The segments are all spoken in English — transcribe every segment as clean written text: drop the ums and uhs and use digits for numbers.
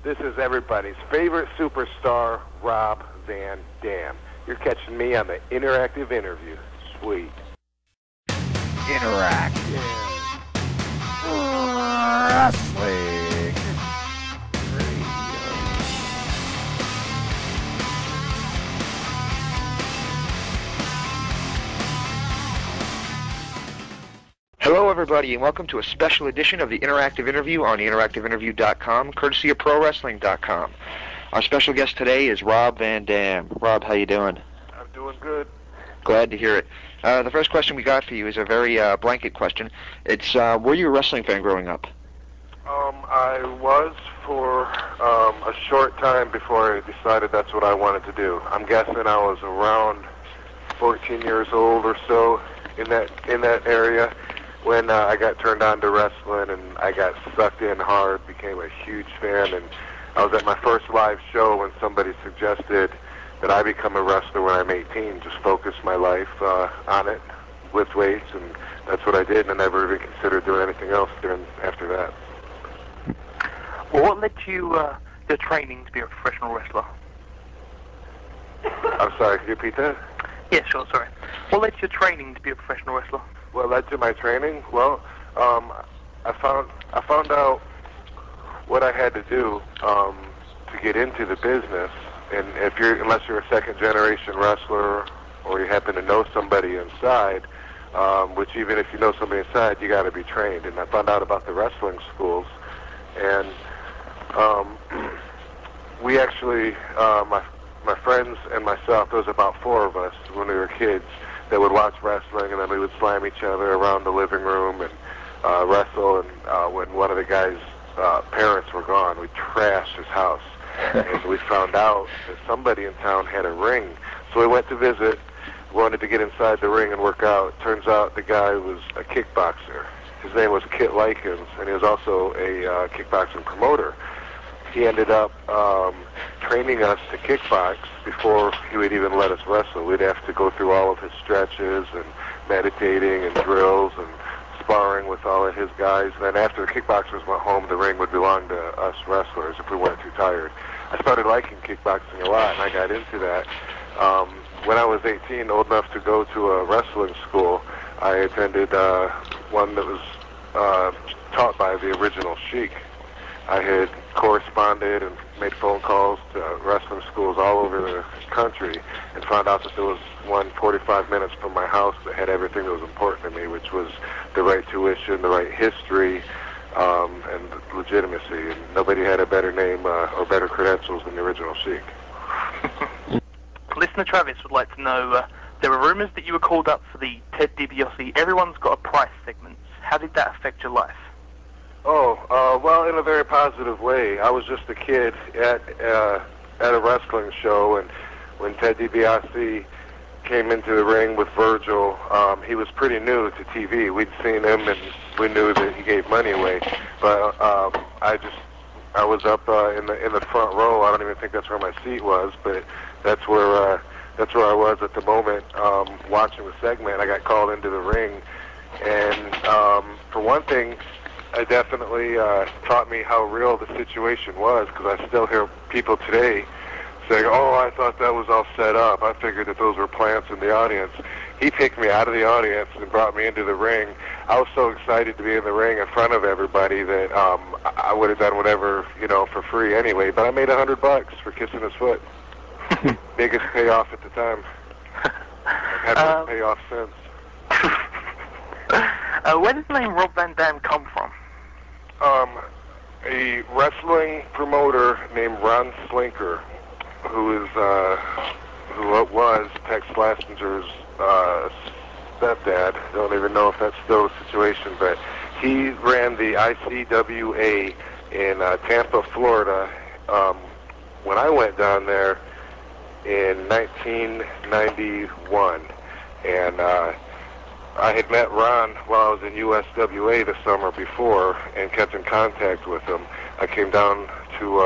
This is everybody's favorite superstar, Rob Van Dam. You're catching me on the Interactive Interview. Sweet. Interactive Wrestling Radio. Hello, everybody, and welcome to a special edition of the Interactive Interview on interactiveinterview.com, courtesy of ProWrestling.com. Our special guest today is Rob Van Dam. Rob, how you doing? I'm doing good. Glad to hear it. The first question we got for you is a very blanket question. It's, were you a wrestling fan growing up? I was for a short time before I decided that's what I wanted to do. I'm guessing I was around 14 years old or so in that area when I got turned on to wrestling, and I got sucked in hard, became a huge fan, and I was at my first live show when somebody suggested that I become a wrestler when I'm 18, just focus my life on it, lift weights, and that's what I did, and I never even considered doing anything else after that. Well, what led you your training to be a professional wrestler? I'm sorry, could you repeat that? Yeah, sure, sorry. What led to your training to be a professional wrestler? What led to my training? Well, I found out what I had to do to get into the business, and unless you're a second-generation wrestler or you happen to know somebody inside, which even if you know somebody inside, you got to be trained. And I found out about the wrestling schools, and we actually, my friends and myself, there was about 4 of us when we were kids that would watch wrestling, and then we would slam each other around the living room and wrestle. And when one of the guys' parents were gone, we trashed his house. And we found out that somebody in town had a ring. So we went to visit, wanted to get inside the ring and work out. Turns out the guy was a kickboxer. His name was Kit Likens, and he was also a kickboxing promoter. He ended up training us to kickbox before he would even let us wrestle. We'd have to go through all of his stretches and meditating and drills and sparring with all of his guys. And then after the kickboxers went home, the ring would belong to us wrestlers if we weren't too tired. I started liking kickboxing a lot, and I got into that. When I was 18, old enough to go to a wrestling school, I attended one that was taught by the original Sheik. I had corresponded and made phone calls to wrestling schools all over the country and found out that there was one 45 minutes from my house that had everything that was important to me, which was the right tuition, the right history, and legitimacy. And nobody had a better name or better credentials than the original Sheik. Listener Travis would like to know, there were rumors that you were called up for the Ted DiBiase Everyone's Got a Price segments. How did that affect your life? Well, in a very positive way. I was just a kid at a wrestling show, and when Ted DiBiase came into the ring with Virgil, he was pretty new to TV. We'd seen him, and we knew that he gave money away. But I was up in the front row. I don't even think that's where my seat was, but that's where I was at the moment, watching the segment. I got called into the ring, and for one thing, it definitely taught me how real the situation was, because I still hear people today saying, "Oh, I thought that was all set up. I figured that those were plants in the audience." He picked me out of the audience and brought me into the ring. I was so excited to be in the ring in front of everybody that I would have done whatever, for free anyway. But I made $100 for kissing his foot. Biggest payoff at the time. I've had more payoff since. Where does the name Rob Van Dam come from? A wrestling promoter named Ron Slinker, who was Tex Slassinger's stepdad. Don't even know if that's still the situation, but he ran the ICWA in Tampa, Florida. When I went down there in 1991, and I had met Ron while I was in USWA the summer before and kept in contact with him. I came down to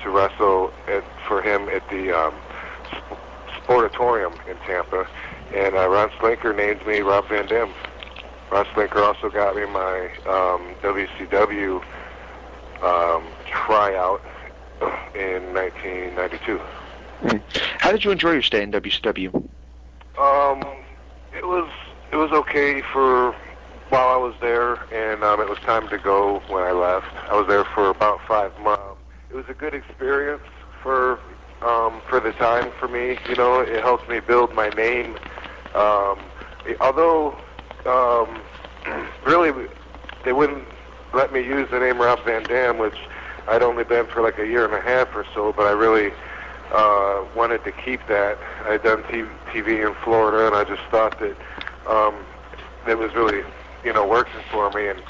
wrestle for him at the Sportatorium in Tampa, and Ron Slinker named me Rob Van Dam. Ron Slinker also got me my WCW tryout in 1992. How did you enjoy your stay in WCW? It was okay for while I was there, and it was time to go when I left. I was there for about 5 months. It was a good experience for the time for me. You know, it helped me build my name. Although really they wouldn't let me use the name Rob Van Dam, which I'd only been for like a year and a half or so, but I really wanted to keep that. I'd done TV in Florida, and I just thought that it was really, you know, working for me. And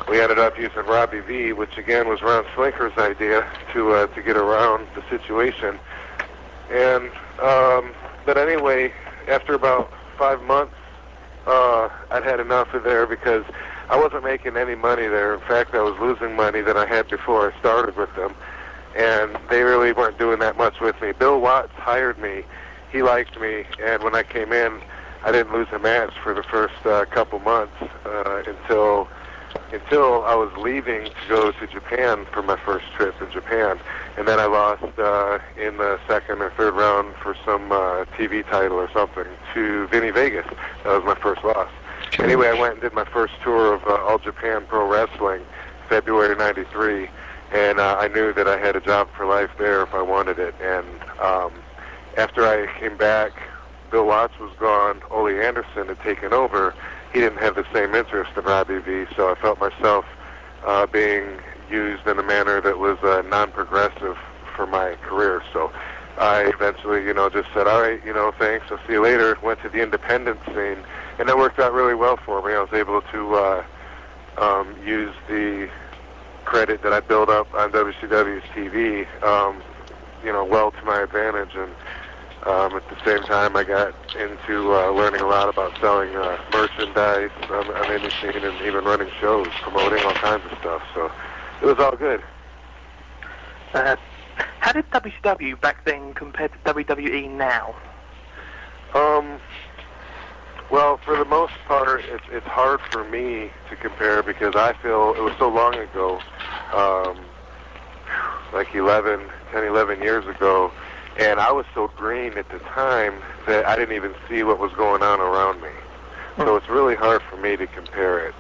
we ended up using Robbie V, which again was Ron Slinker's idea to get around the situation. And but anyway, after about 5 months, I'd had enough of there because I wasn't making any money there. In fact, I was losing money that I had before I started with them, and they really weren't doing that much with me. Bill Watts hired me. He liked me, and when I came in, I didn't lose a match for the first couple months until I was leaving to go to Japan for my first trip in Japan. And then I lost in the second or third round for some TV title or something to Vinny Vegas. That was my first loss. Anyway, I went and did my first tour of All Japan Pro Wrestling, February '93, and I knew that I had a job for life there if I wanted it. And after I came back, Bill Watts was gone. Ole Anderson had taken over. He didn't have the same interest in Robbie V, so I felt myself being used in a manner that was non-progressive for my career. So I eventually, you know, just said, all right, you know, thanks, I'll see you later. Went to the independent scene, and that worked out really well for me. I was able to use the credit that I built up on WCW's TV, you know, well to my advantage. And at the same time, I got into learning a lot about selling merchandise on any scene and even running shows, promoting all kinds of stuff. So it was all good. How did WCW back then compare to WWE now? Well, for the most part, it's hard for me to compare because I feel it was so long ago, like 10, 11 years ago, and I was so green at the time that I didn't even see what was going on around me. So it's really hard for me to compare it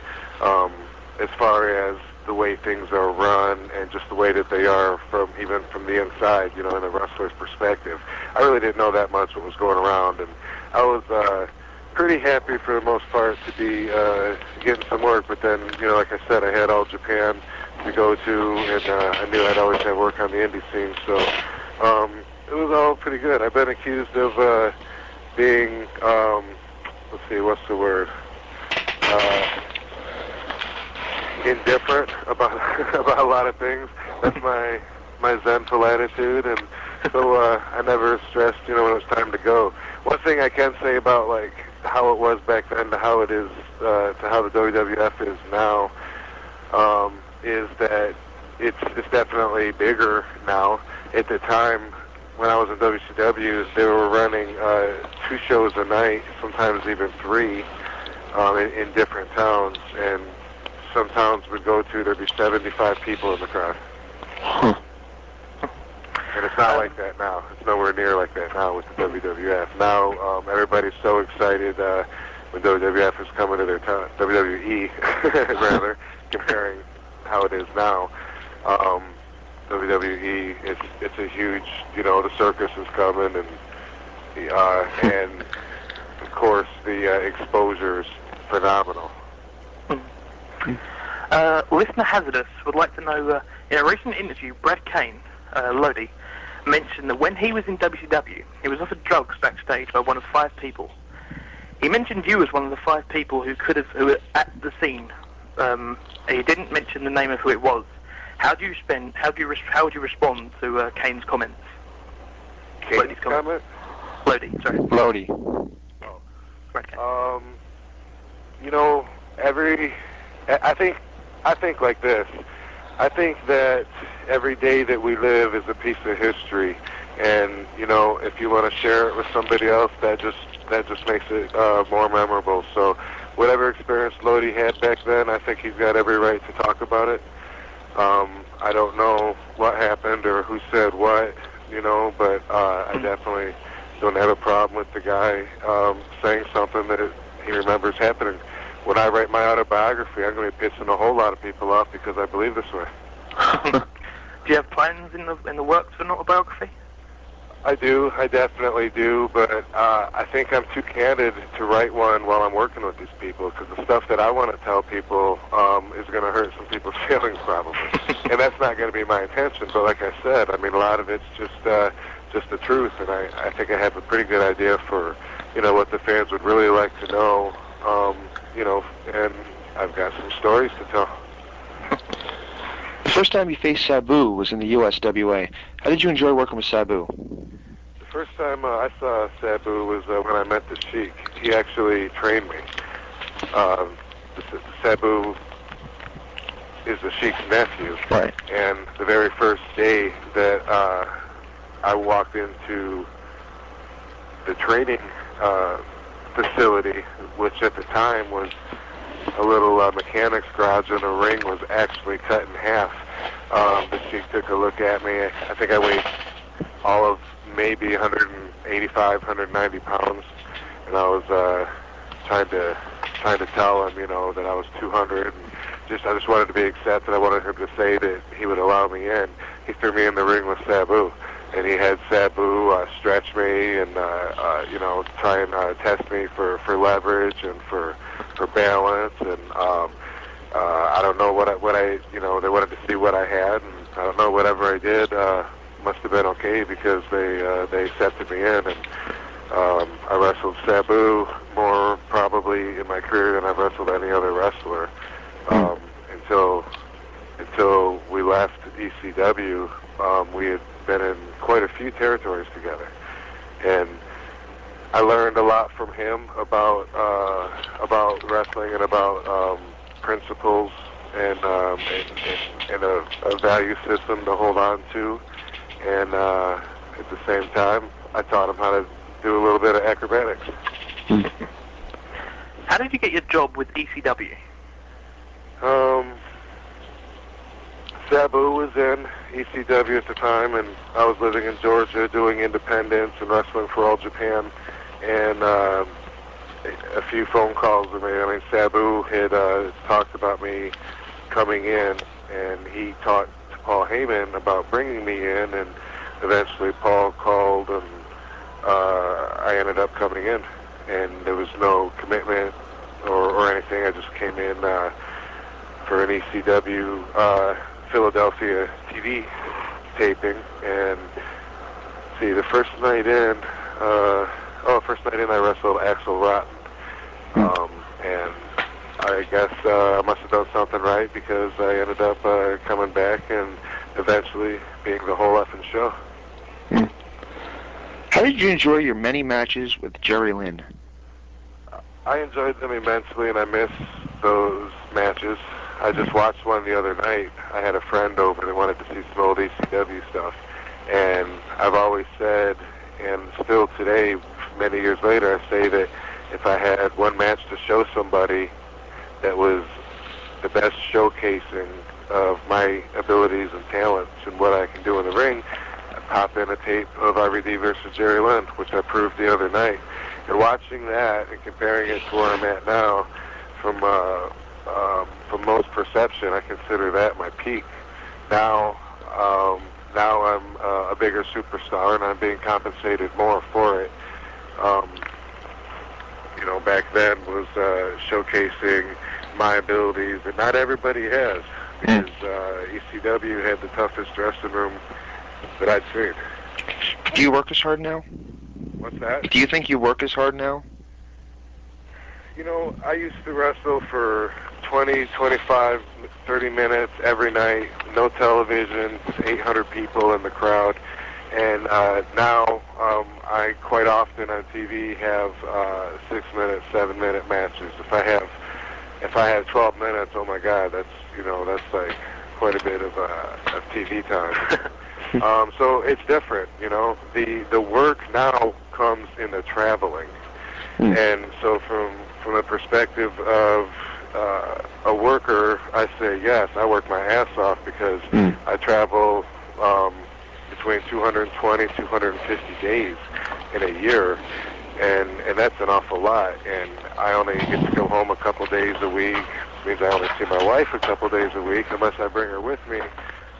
as far as the way things are run and just the way that they are even from the inside, you know, in a wrestler's perspective. I really didn't know that much what was going around, and I was pretty happy for the most part to be getting some work. But then, you know, like I said, I had All Japan to go to, and I knew I'd always have work on the indie scene, so it was all pretty good. I've been accused of being, let's see, what's the word? Indifferent about about a lot of things. That's my zenful attitude, and so I never stressed, you know, when it was time to go. One thing I can say about like how it was back then to how it is to how the WWF is now is that it's definitely bigger now. At the time when I was in WCW, they were running 2 shows a night, sometimes even 3, in different towns, and some towns would go to, there'd be 75 people in the crowd. And it's not like that now. It's nowhere near like that now with the WWF. Now everybody's so excited when WWF is coming to their town, WWE rather, comparing how it is now. WWE, it's a huge, you know, the circus is coming, and of course the exposure is phenomenal. Listener Hazardous would like to know, in a recent interview, Brad Kane, Lodi, mentioned that when he was in WCW, he was offered drugs backstage by one of 5 people. He mentioned you as one of the 5 people who were at the scene. He didn't mention the name of who it was. How would you respond to Kane's comments? Kane's comment? Lodi, sorry. Lodi. Oh. Brad Kane. You know, I think like this. I think that every day that we live is a piece of history, and you know, if you want to share it with somebody else, that just makes it more memorable. So, whatever experience Lodi had back then, I think he's got every right to talk about it. I don't know what happened or who said what, but I definitely don't have a problem with the guy saying something that he remembers happening. When I write my autobiography, I'm going to be pissing a whole lot of people off because I believe this way. Do you have plans in the works for an autobiography? I do. I definitely do, but I think I'm too candid to write one while I'm working with these people because the stuff that I want to tell people is going to hurt some people's feelings probably. And that's not going to be my intention, but like I said, a lot of it's just the truth, and I think I have a pretty good idea for, what the fans would really like to know, and I've got some stories to tell. The first time you faced Sabu was in the USWA. How did you enjoy working with Sabu? The first time I saw Sabu was when I met the Sheik. He actually trained me. Sabu is the Sheik's nephew. Right. And the very first day that I walked into the training facility, which at the time was a little mechanics garage, and the ring was actually cut in half. The Sheik took a look at me. I think I weighed all of maybe 185, 190 pounds, and I was trying to tell him, that I was 200, and I just wanted to be accepted. I wanted him to say that he would allow me in. He threw me in the ring with Sabu, and he had Sabu stretch me and try and test me for leverage and for balance, and I don't know what I they wanted to see what I had, and I don't know, whatever I did must have been okay because they accepted me in, and I wrestled Sabu more probably in my career than I've wrestled any other wrestler until we left ECW. We had been in quite a few territories together, and I learned a lot from him about wrestling and about principles and a value system to hold on to, and at the same time, I taught him how to do a little bit of acrobatics. How did you get your job with ECW? Sabu was in ECW at the time, and I was living in Georgia doing independence and wrestling for All Japan, and a few phone calls were made. Sabu had talked about me coming in, and he talked to Paul Heyman about bringing me in, and eventually Paul called, and I ended up coming in, and there was no commitment or anything. I just came in for an ECW Philadelphia TV taping, and the first night in, I wrestled Axel Rotten, and I guess I must have done something right because I ended up coming back and eventually being the whole effing show. How did you enjoy your many matches with Jerry Lynn? I enjoyed them immensely, and I miss those matches. I just watched one the other night. I had a friend over that wanted to see some old ECW stuff, and I've always said, and still today, many years later, I say that if I had one match to show somebody that was the best showcasing of my abilities and talents and what I can do in the ring, I'd pop in a tape of RVD versus Jerry Lynn, which I proved the other night. And watching that and comparing it to where I'm at now, from most perception, I consider that my peak. Now I'm a bigger superstar, and I'm being compensated more for it. Back then was showcasing my abilities that not everybody has, because ECW had the toughest dressing room that I'd seen. Do you work as hard now? What's that? Do you think you work as hard now? I used to wrestle for 20, 25, 30 minutes every night, no television, 800 people in the crowd. And now I quite often on TV have 6-minute, 7-minute matches. If I have 12 minutes, oh my God, that's like quite a bit of TV time. So it's different, The work now comes in the traveling, and so from the perspective of a worker, I say yes. I work my ass off because I travel between 220, 250 days in a year, and that's an awful lot. And I only get to go home a couple days a week. Which means I only see my wife a couple days a week, unless I bring her with me,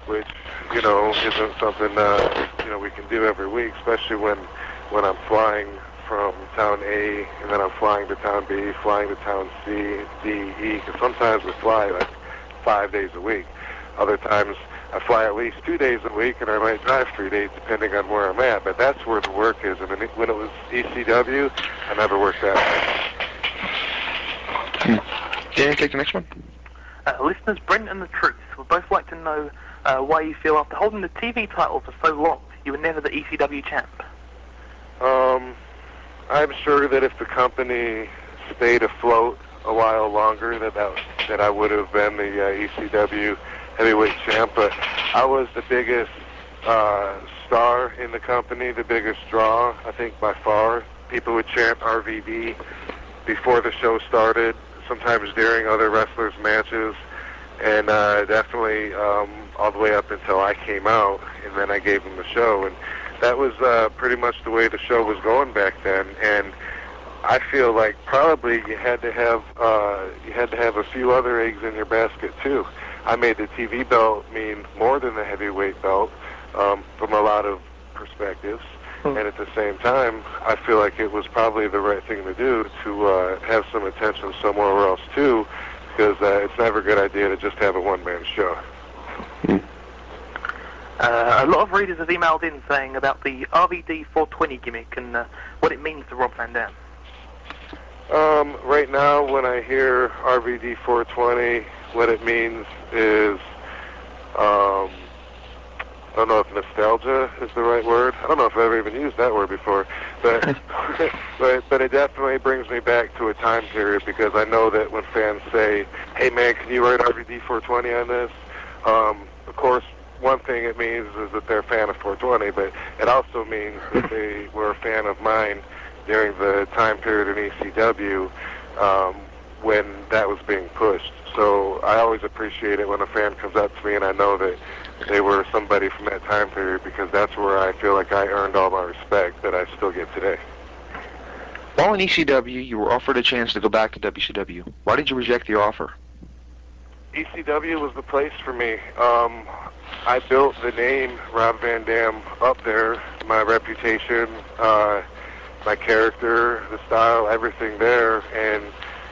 which isn't something we can do every week, especially when I'm flying from town A, and then I'm flying to town B, flying to town C, D, E, because sometimes we fly like 5 days a week. Other times I fly at least 2 days a week, and I might drive 3 days depending on where I'm at, but that's where the work is. And when it was ECW, I never worked that much. Dan, take the next one. Listeners Brent and the Truth would both like to know why you feel after holding the TV title for so long, you were never the ECW champ. I'm sure that if the company stayed afloat a while longer, that I would have been the ECW heavyweight champ. But I was the biggest star in the company, the biggest draw, I think, by far. People would chant RVD before the show started, sometimes during other wrestlers' matches, and definitely all the way up until I came out, and then I gave them the show. And that was pretty much the way the show was going back then. And I feel like probably you had to have a few other eggs in your basket too. I made the TV belt mean more than the heavyweight belt from a lot of perspectives. And at the same time, I feel like it was probably the right thing to do to have some attention somewhere else too, because it's never a good idea to just have a one-man show. A lot of readers have emailed in saying about the RVD 420 gimmick and what it means to Rob Van Dam. Right now, when I hear RVD 420, what it means is, I don't know if nostalgia is the right word. I don't know if I've ever even used that word before, but but it definitely brings me back to a time period, because I know that when fans say, "Hey man, can you write RVD 420 on this?" Of course, one thing it means is that they're a fan of 420, but it also means that they were a fan of mine during the time period in ECW when that was being pushed. So I always appreciate it when a fan comes up to me and I know that they were somebody from that time period, because that's where I feel like I earned all my respect that I still get today. While in ECW, you were offered a chance to go back to WCW. Why did you reject the offer? ECW was the place for me. I built the name Rob Van Dam up there, my reputation, my character, the style, everything there, and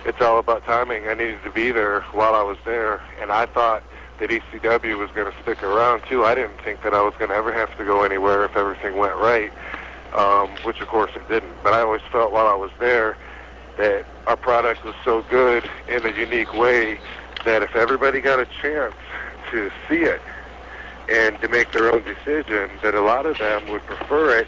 it's all about timing. I needed to be there while I was there, and I thought that ECW was going to stick around too. I didn't think that I was going to ever have to go anywhere if everything went right, which of course it didn't. But I always felt while I was there that our product was so good in a unique way that if everybody got a chance to see it and to make their own decision, that a lot of them would prefer it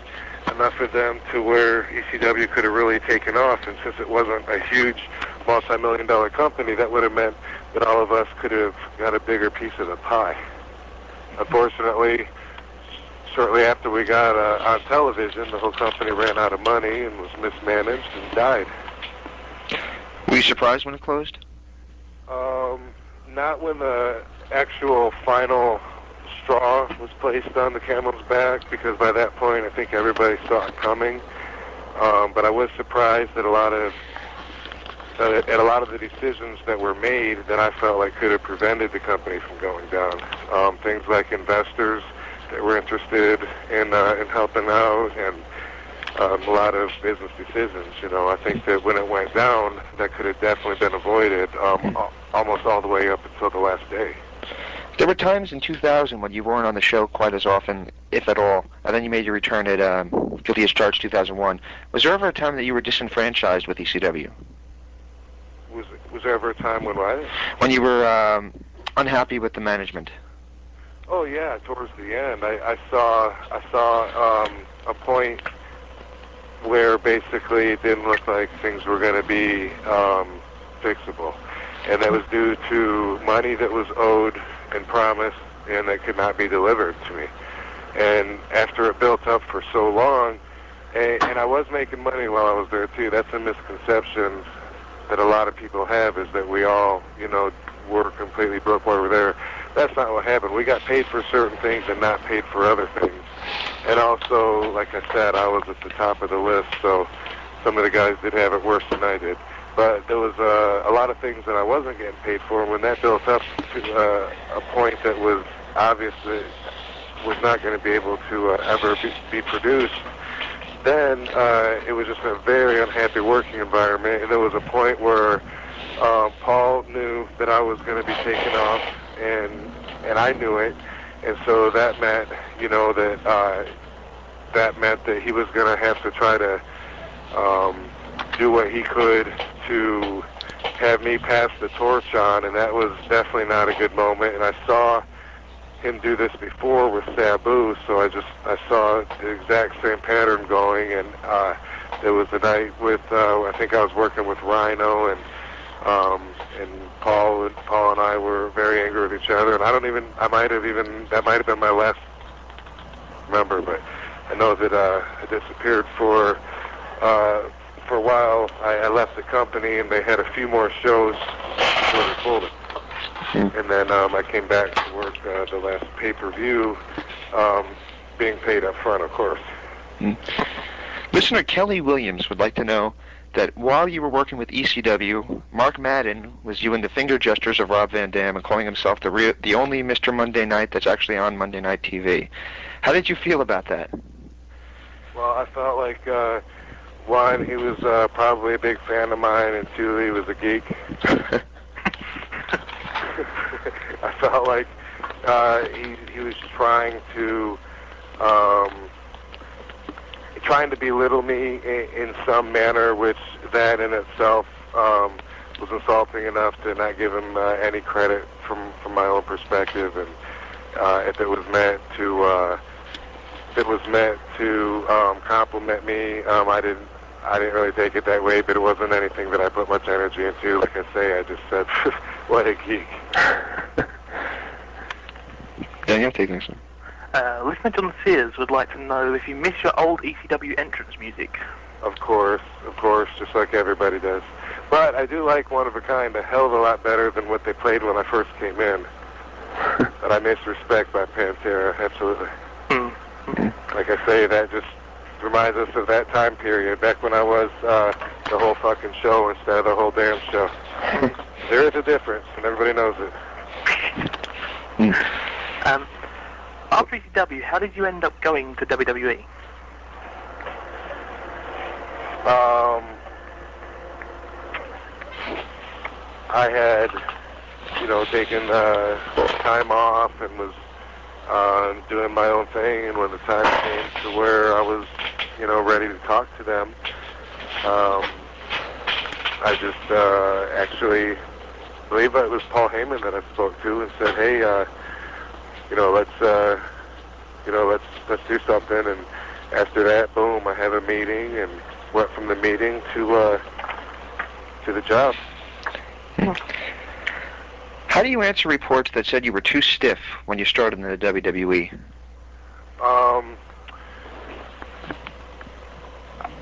enough of them to where ECW could have really taken off. And since it wasn't a huge multi-million-dollar company, that would have meant that all of us could have got a bigger piece of the pie. Unfortunately, shortly after we got on television, the whole company ran out of money and was mismanaged and died. Were you surprised when it closed? Not when the actual final straw was placed on the camel's back, because by that point I think everybody saw it coming. But I was surprised that a lot of the decisions that were made that I felt like could have prevented the company from going down. Things like investors that were interested in helping out, and a lot of business decisions. I think that when it went down, that could have definitely been avoided almost all the way up until the last day. There were times in 2000 when you weren't on the show quite as often, if at all, and then you made your return at Guilty as Charged 2001. Was there ever a time that you were disenfranchised with ECW? Was there ever a time when what? When you were unhappy with the management? Oh yeah, towards the end, I saw a point where basically it didn't look like things were going to be fixable, and that was due to money that was owed and promised and that could not be delivered to me. And after it built up for so long, and I was making money while I was there too. That's a misconception that a lot of people have, is that we all, were completely broke while we were there. That's not what happened. We got paid for certain things and not paid for other things. And also, like I said, I was at the top of the list, so some of the guys did have it worse than I did. But there was a lot of things that I wasn't getting paid for, and when that built up to a point that was obvious that was not going to be able to ever be produced, then it was just a very unhappy working environment. And there was a point where Paul knew that I was going to be taken off, and I knew it, and so that meant, that he was going to have to try to do what he could to have me pass the torch on, and that was definitely not a good moment. And I saw him do this before with Sabu, so I saw the exact same pattern going. And there was a night with I think I was working with Rhino, and Paul and I were very angry with each other. And that might have been my last member, but I know that I disappeared for a while. I left the company, and they had a few more shows before they pulled it. And then I came back to work the last pay-per-view, being paid up front, of course. Listener Kelly Williams would like to know that while you were working with ECW, Mark Madden was doing the finger gestures of Rob Van Dam and calling himself the only Mr. Monday Night that's actually on Monday Night TV. How did you feel about that? Well, I felt like, one, he was probably a big fan of mine, and two, he was a geek. I felt like he was trying to belittle me in some manner, which that in itself was insulting enough to not give him any credit from my own perspective. And if it was meant to compliment me, I didn't really take it that way, but it wasn't anything that I put much energy into. Like I say, I just said, what a geek. Daniel, take next one. Listener John Sears would like to know if you miss your old ECW entrance music. Of course, just like everybody does. But I do like One of a Kind a hell of a lot better than what they played when I first came in. But I miss Respect by Pantera, absolutely. Like I say, that just reminds us of that time period, back when I was the whole fucking show instead of the whole damn show. There is a difference, and everybody knows it. After ECW, how did you end up going to WWE? I had, taken time off and was doing my own thing, and when the time came to where I was, ready to talk to them, I just actually believe it was Paul Heyman that I spoke to and said, hey, let's do something. And after that, boom, I have a meeting, and went from the meeting to the job. How do you answer reports that said you were too stiff when you started in the WWE?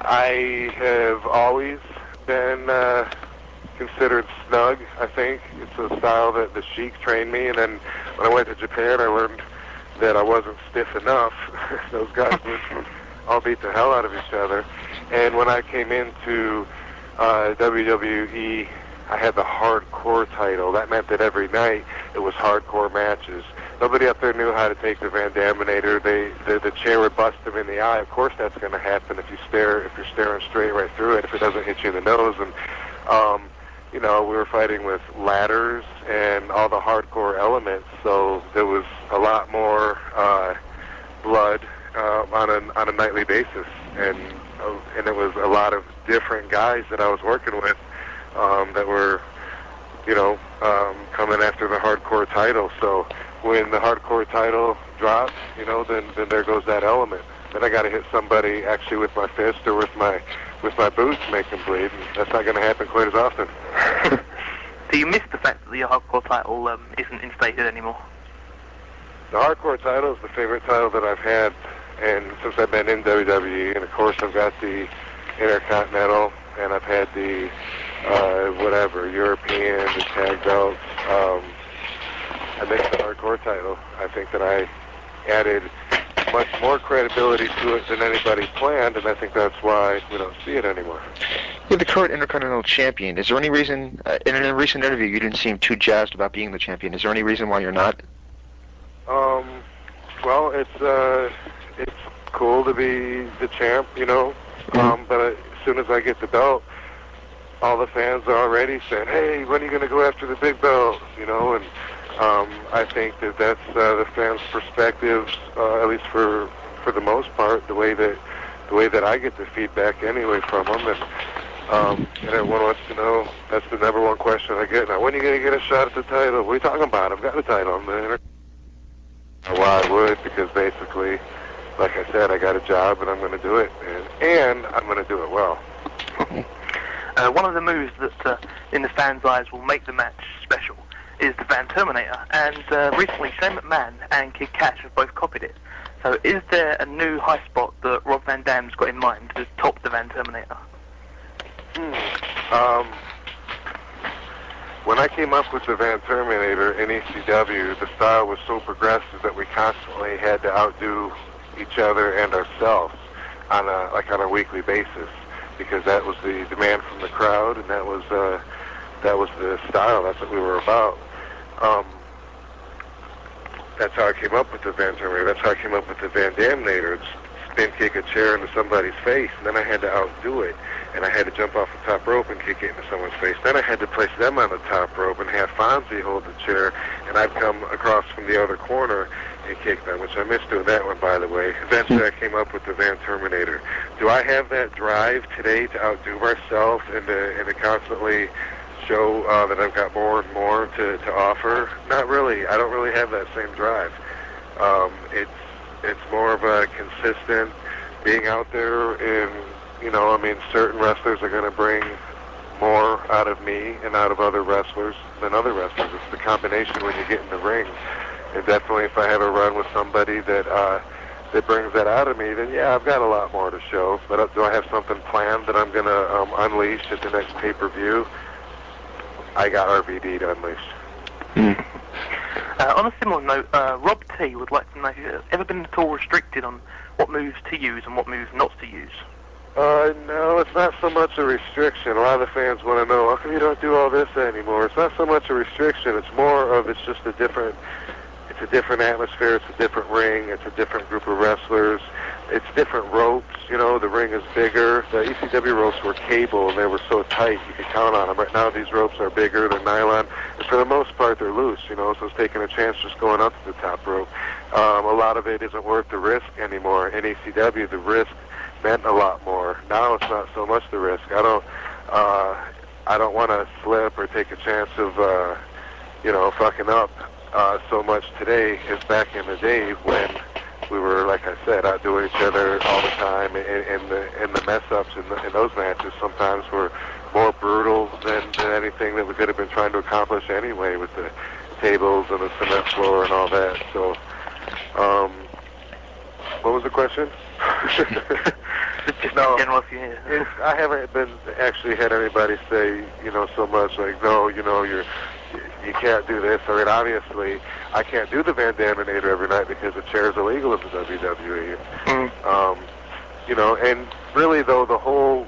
I have always been considered snug, I think. It's a style that the Sheik trained me, and then when I went to Japan, I learned that I wasn't stiff enough. Those guys would all beat the hell out of each other. And when I came into WWE, I had the hardcore title. That meant that every night it was hardcore matches. Nobody up there knew how to take the Van Daminator. The chair would bust them in the eye. Of course that's going to happen if you're staring straight right through it, if it doesn't hit you in the nose. And we were fighting with ladders and all the hardcore elements, so there was a lot more blood on a nightly basis, and it was a lot of different guys that I was working with that were coming after the hardcore title. So when the hardcore title dropped, then there goes that element. Then I got to hit somebody actually with my fist or with my boots, make them bleed, and that's not going to happen quite as often. Do you miss the fact that the hardcore title isn't instated anymore? The hardcore title is the favorite title that I've had, and since I've been in WWE, and of course I've got the Intercontinental, and I've had the whatever, European, the tag belts. I missed the hardcore title. I think that I added much more credibility to it than anybody planned, and I think that's why we don't see it anymore. You're the current Intercontinental Champion. Is there any reason, in a recent interview, you didn't seem too jazzed about being the champion? Is there any reason why you're not? Well, it's cool to be the champ, you know, but as soon as I get the belt, all the fans are already saying, hey, when are you going to go after the big belt, you know, and I think that that's the fans' perspectives, at least for the most part, the way that I get the feedback anyway from them, and everyone wants to know. That's the number one question I get now. When are you going to get a shot at the title? What are you talking about? I've got the title. I'm the Why I would, because basically, like I said, I got a job and I'm going to do it, and I'm going to do it well. One of the moves that, in the fans' eyes, will make the match special is the Van Terminator, and recently Shane McMahon and Kid Cash have both copied it. So is there a new high spot that Rob Van Dam's got in mind to top the Van Terminator? When I came up with the Van Terminator in ECW, the style was so progressive that we constantly had to outdo each other and ourselves on a weekly basis, because that was the demand from the crowd, and that was the style. That's what we were about. That's how I came up with the Van Terminator. That's how I came up with the Van Damnator. Spin kick a chair into somebody's face, and then I had to outdo it, and I had to jump off the top rope and kick it into someone's face. Then I had to place them on the top rope and have Fonzie hold the chair, and I'd come across from the other corner and kick them, which I missed doing that one, by the way. Eventually I came up with the Van Terminator. Do I have that drive today to outdo myself and to constantly show that I've got more and more to offer? Not really. I don't really have that same drive. It's more of a consistent being out there, and, you know, I mean, certain wrestlers are going to bring more out of me and out of other wrestlers than other wrestlers. It's the combination when you get in the ring. And definitely if I have a run with somebody that brings that out of me, then yeah, I've got a lot more to show. But do I have something planned that I'm going to unleash at the next pay-per-view? I got RVD to unleash. On a similar note, Rob T would like to know if you've ever been at all restricted on what moves to use and what moves not to use. No, it's not so much a restriction. A lot of the fans want to know, how come you don't do all this anymore? It's not so much a restriction. It's more of, it's just a different atmosphere. It's a different ring. It's a different group of wrestlers. It's different ropes. You know, the ring is bigger. The ECW ropes were cable, and they were so tight you could count on them. Right now, these ropes are bigger. They're nylon. And for the most part, they're loose, you know, so it's taking a chance just going up to the top rope. A lot of it isn't worth the risk anymore. In ECW, the risk meant a lot more. Now it's not so much the risk. I don't want to slip or take a chance of, fucking up so much today as back in the day when we were, like I said, outdoing each other all the time, and the mess-ups in those matches sometimes were more brutal than anything that we could have been trying to accomplish anyway, with the tables and the cement floor and all that. So, what was the question? No, I haven't actually had anybody say, so much like, no, you can't do this. I mean, obviously, I can't do the Van Daminator every night because the chair is illegal in the WWE. And really, though, the whole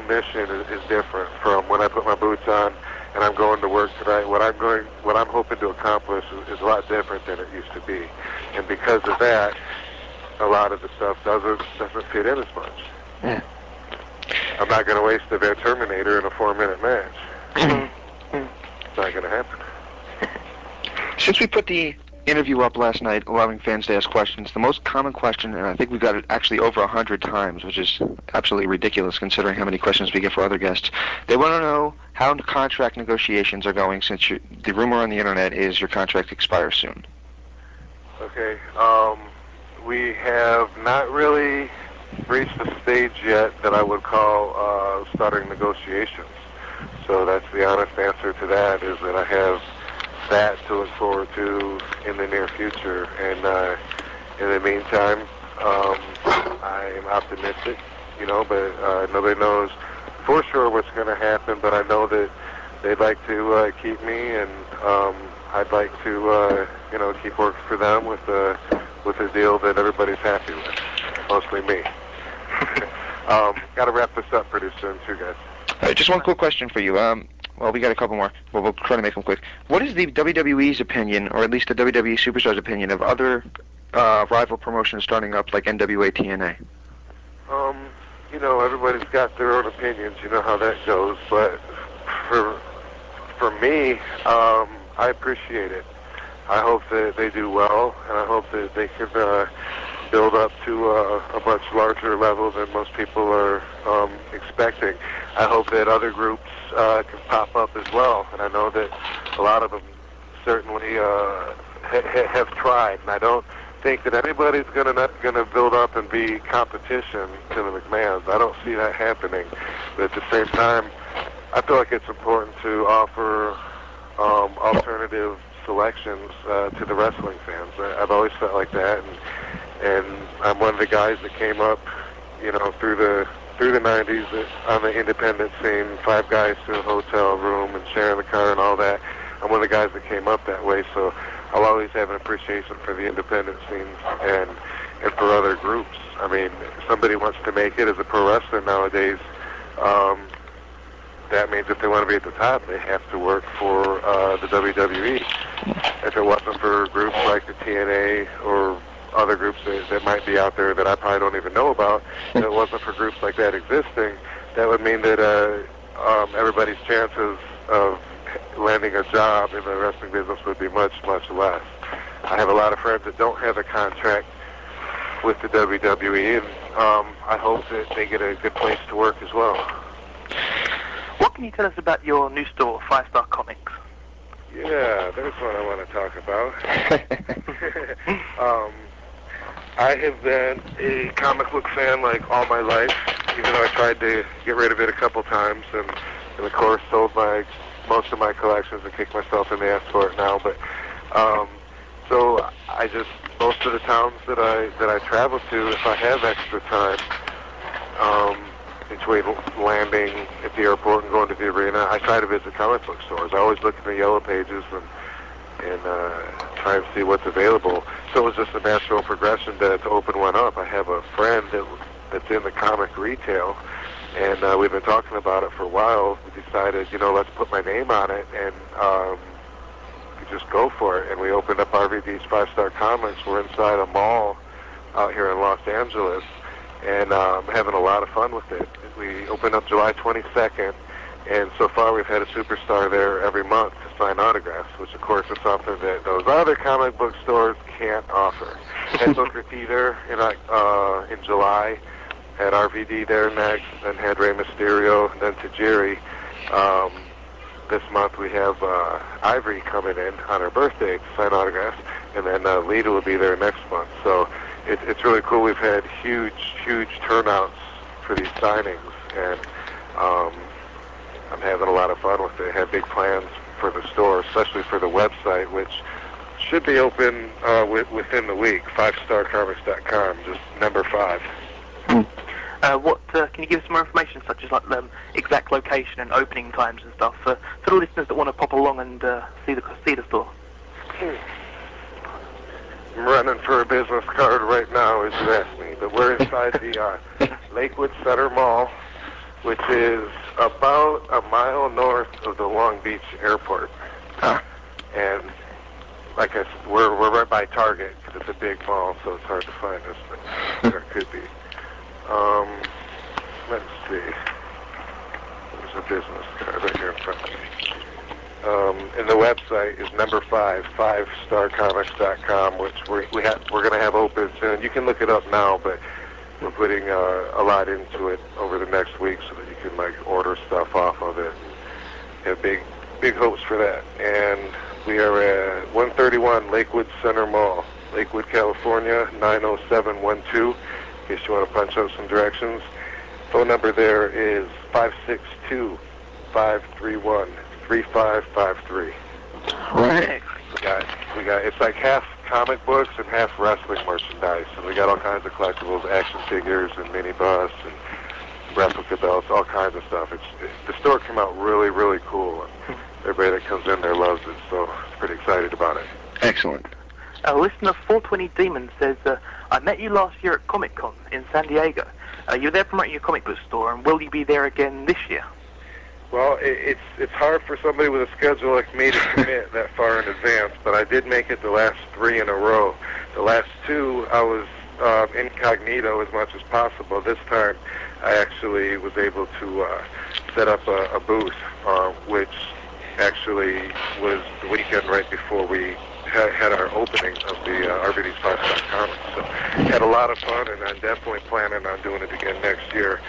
mission is different from when I put my boots on and I'm going to work tonight. What I'm hoping to accomplish is a lot different than it used to be, and because of that, a lot of the stuff doesn't fit in as much. Yeah. I'm not going to waste the Van Terminator in a 4-minute match. It's not going to happen. Since we put the interview up last night, allowing fans to ask questions, the most common question, and I think we got it actually over 100 times, which is absolutely ridiculous considering how many questions we get for other guests. They want to know how contract negotiations are going, since the rumor on the internet is your contract expires soon. Okay. We have not really reached the stage yet that I would call starting negotiations. So that's the honest answer to that, is that I have that to look forward to in the near future. And in the meantime, I am optimistic, but nobody knows for sure what's going to happen, but I know that they'd like to keep me, and I'd like to keep working for them with a deal that everybody's happy with, mostly me. Got to wrap this up pretty soon, too, guys. Just one quick question for you. Well, we got a couple more. Well, we'll try to make them quick. What is the WWE's opinion, or at least the WWE Superstars' opinion, of other rival promotions starting up like NWA TNA? Everybody's got their own opinions. You know how that goes. But for me, I appreciate it. I hope that they do well, and I hope that they can build up to a much larger level than most people are expecting. I hope that other groups can pop up as well, and I know that a lot of them certainly have tried, and I don't think that anybody's gonna build up and be competition to the McMahons. I don't see that happening. But at the same time, I feel like it's important to offer alternative selections to the wrestling fans. I've always felt like that, and I'm one of the guys that came up, through the 90s on the independent scene, 5 guys to a hotel room and sharing the car and all that. I'm one of the guys that came up that way, so I'll always have an appreciation for the independent scenes and for other groups. I mean, if somebody wants to make it as a pro wrestler nowadays, that means if they want to be at the top, they have to work for the WWE. If it wasn't for groups like the TNA or other groups that might be out there that I probably don't even know about, if it wasn't for groups like that existing, that would mean that everybody's chances of landing a job in the wrestling business would be much, much less. I have a lot of friends that don't have a contract with the WWE, and I hope that they get a good place to work as well. What can you tell us about your new store, 5 Star Comics? Yeah, there's what I want to talk about. I have been a comic book fan like all my life, even though I tried to get rid of it a couple times, and of course sold most of my collections and kicked myself in the ass for it now. But so I just, most of the towns that I travel to, if I have extra time, between landing at the airport and going to the arena, I try to visit comic book stores. I always look in the yellow pages and try and see what's available. So it was just a natural progression to open one up. I have a friend that's in the comic retail, and we've been talking about it for a while. We decided, let's put my name on it and just go for it. And we opened up RVD's 5 Star Comics. We're inside a mall out here in Los Angeles, and having a lot of fun with it. We opened up July 22nd, and so far we've had a superstar there every month to sign autographs, which of course is something that those other comic book stores can't offer. Had Booker T there in July, had RVD there next, then had Rey Mysterio, and then Tajiri. This month we have Ivory coming in on her birthday to sign autographs, and then Lita will be there next month. So it's really cool. We've had huge turnouts for these signings, and I'm having a lot of fun with it. I have big plans for the store, especially for the website, which should be open within the week, 5starcomics.com, just number 5. Can you give us some more information, such as like the exact location and opening times and stuff, for the listeners that want to pop along and see the store? I'm running for a business card right now, as you asked me, but we're inside the Lakewood Center Mall, which is about a mile north of the Long Beach Airport. And like I said, we're right by Target, because it's a big mall, so it's hard to find us, but there could be. Let's see. There's a business card right here in front of me. And the website is number 5, 5starcomics.com, which we're going to have open soon. You can look it up now, but we're putting a lot into it over the next week so that you can order stuff off of it. Have big hopes for that. And we are at 131 Lakewood Center Mall, Lakewood, California, 90712. In case you want to punch out some directions. Phone number there is 562-531-3553. Right. We got it's like half comic books and half wrestling merchandise, and we got all kinds of collectibles, action figures and minibus and replica belts, all kinds of stuff. The store came out really, really cool, and everybody that comes in there loves it, so I'm pretty excited about it. Excellent. Listener 420 Demon says, I met you last year at Comic-Con in San Diego. You were there promoting your comic book store, and will you be there again this year? Well, it's hard for somebody with a schedule like me to commit that far in advance, but I did make it the last 3 in a row. The last 2, I was incognito as much as possible. This time, I actually was able to set up a booth, which actually was the weekend right before we had our opening of the RVD5.com. So had a lot of fun, and I'm definitely planning on doing it again next year,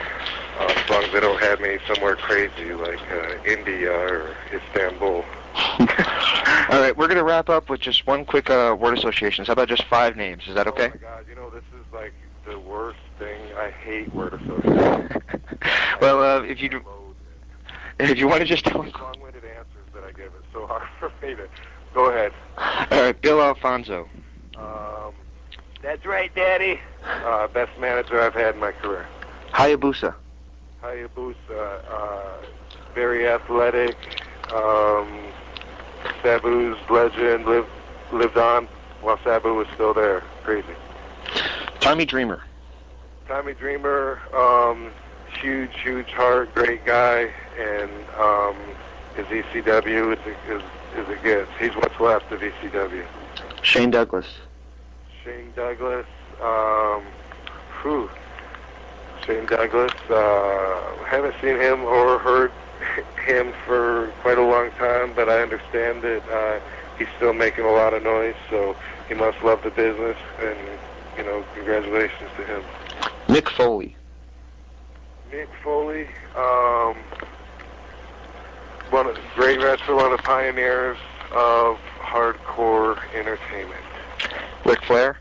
as long as they don't have me somewhere crazy like India or Istanbul. All right, we're going to wrap up with just one quick word associations. How about just 5 names? Is that okay? Oh my God, this is like the worst thing. I hate word associations. Well, if you want to just tell me. Long-winded answers that I give. It's so hard for me to. Go ahead. All right, Bill Alfonso. That's right, Daddy. Best manager I've had in my career. Hayabusa. Very athletic. Sabu's legend lived on while Sabu was still there. Crazy. Tommy Dreamer. Huge heart, great guy, and his ECW is it gets. He's what's left of ECW. Shane Douglas. Shane Douglas. Haven't seen him or heard him for quite a long time, but I understand that he's still making a lot of noise, so he must love the business, and, congratulations to him. Mick Foley. One of the great wrestler, one of the pioneers of hardcore entertainment. Ric Flair.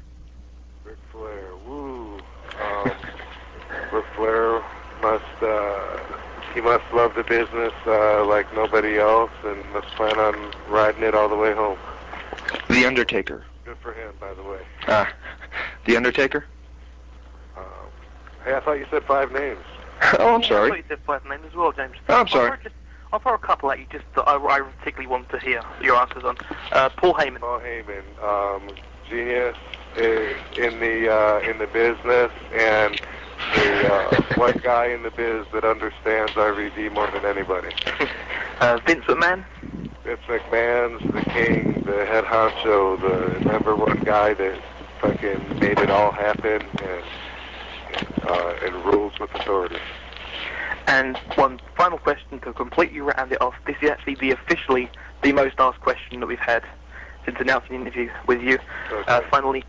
Woo. Ric Flair must love the business like nobody else, and must plan on riding it all the way home. The Undertaker. Good for him, by the way. The Undertaker? Hey, I thought you said 5 names. Oh, I'm sorry. I thought you said 5 names as well, James. Oh, I'm sorry. I'll throw a couple at you just that I particularly want to hear your answers on. Paul Heyman. Genius in the business, and the one guy in the biz that understands RVD more than anybody. Vince McMahon. Vince McMahon's the king, the head honcho, the number one guy that fucking made it all happen and rules with authority. And one final question to completely round it off. This is actually officially the most asked question that we've had since announcing the interview with you. Okay. Finally,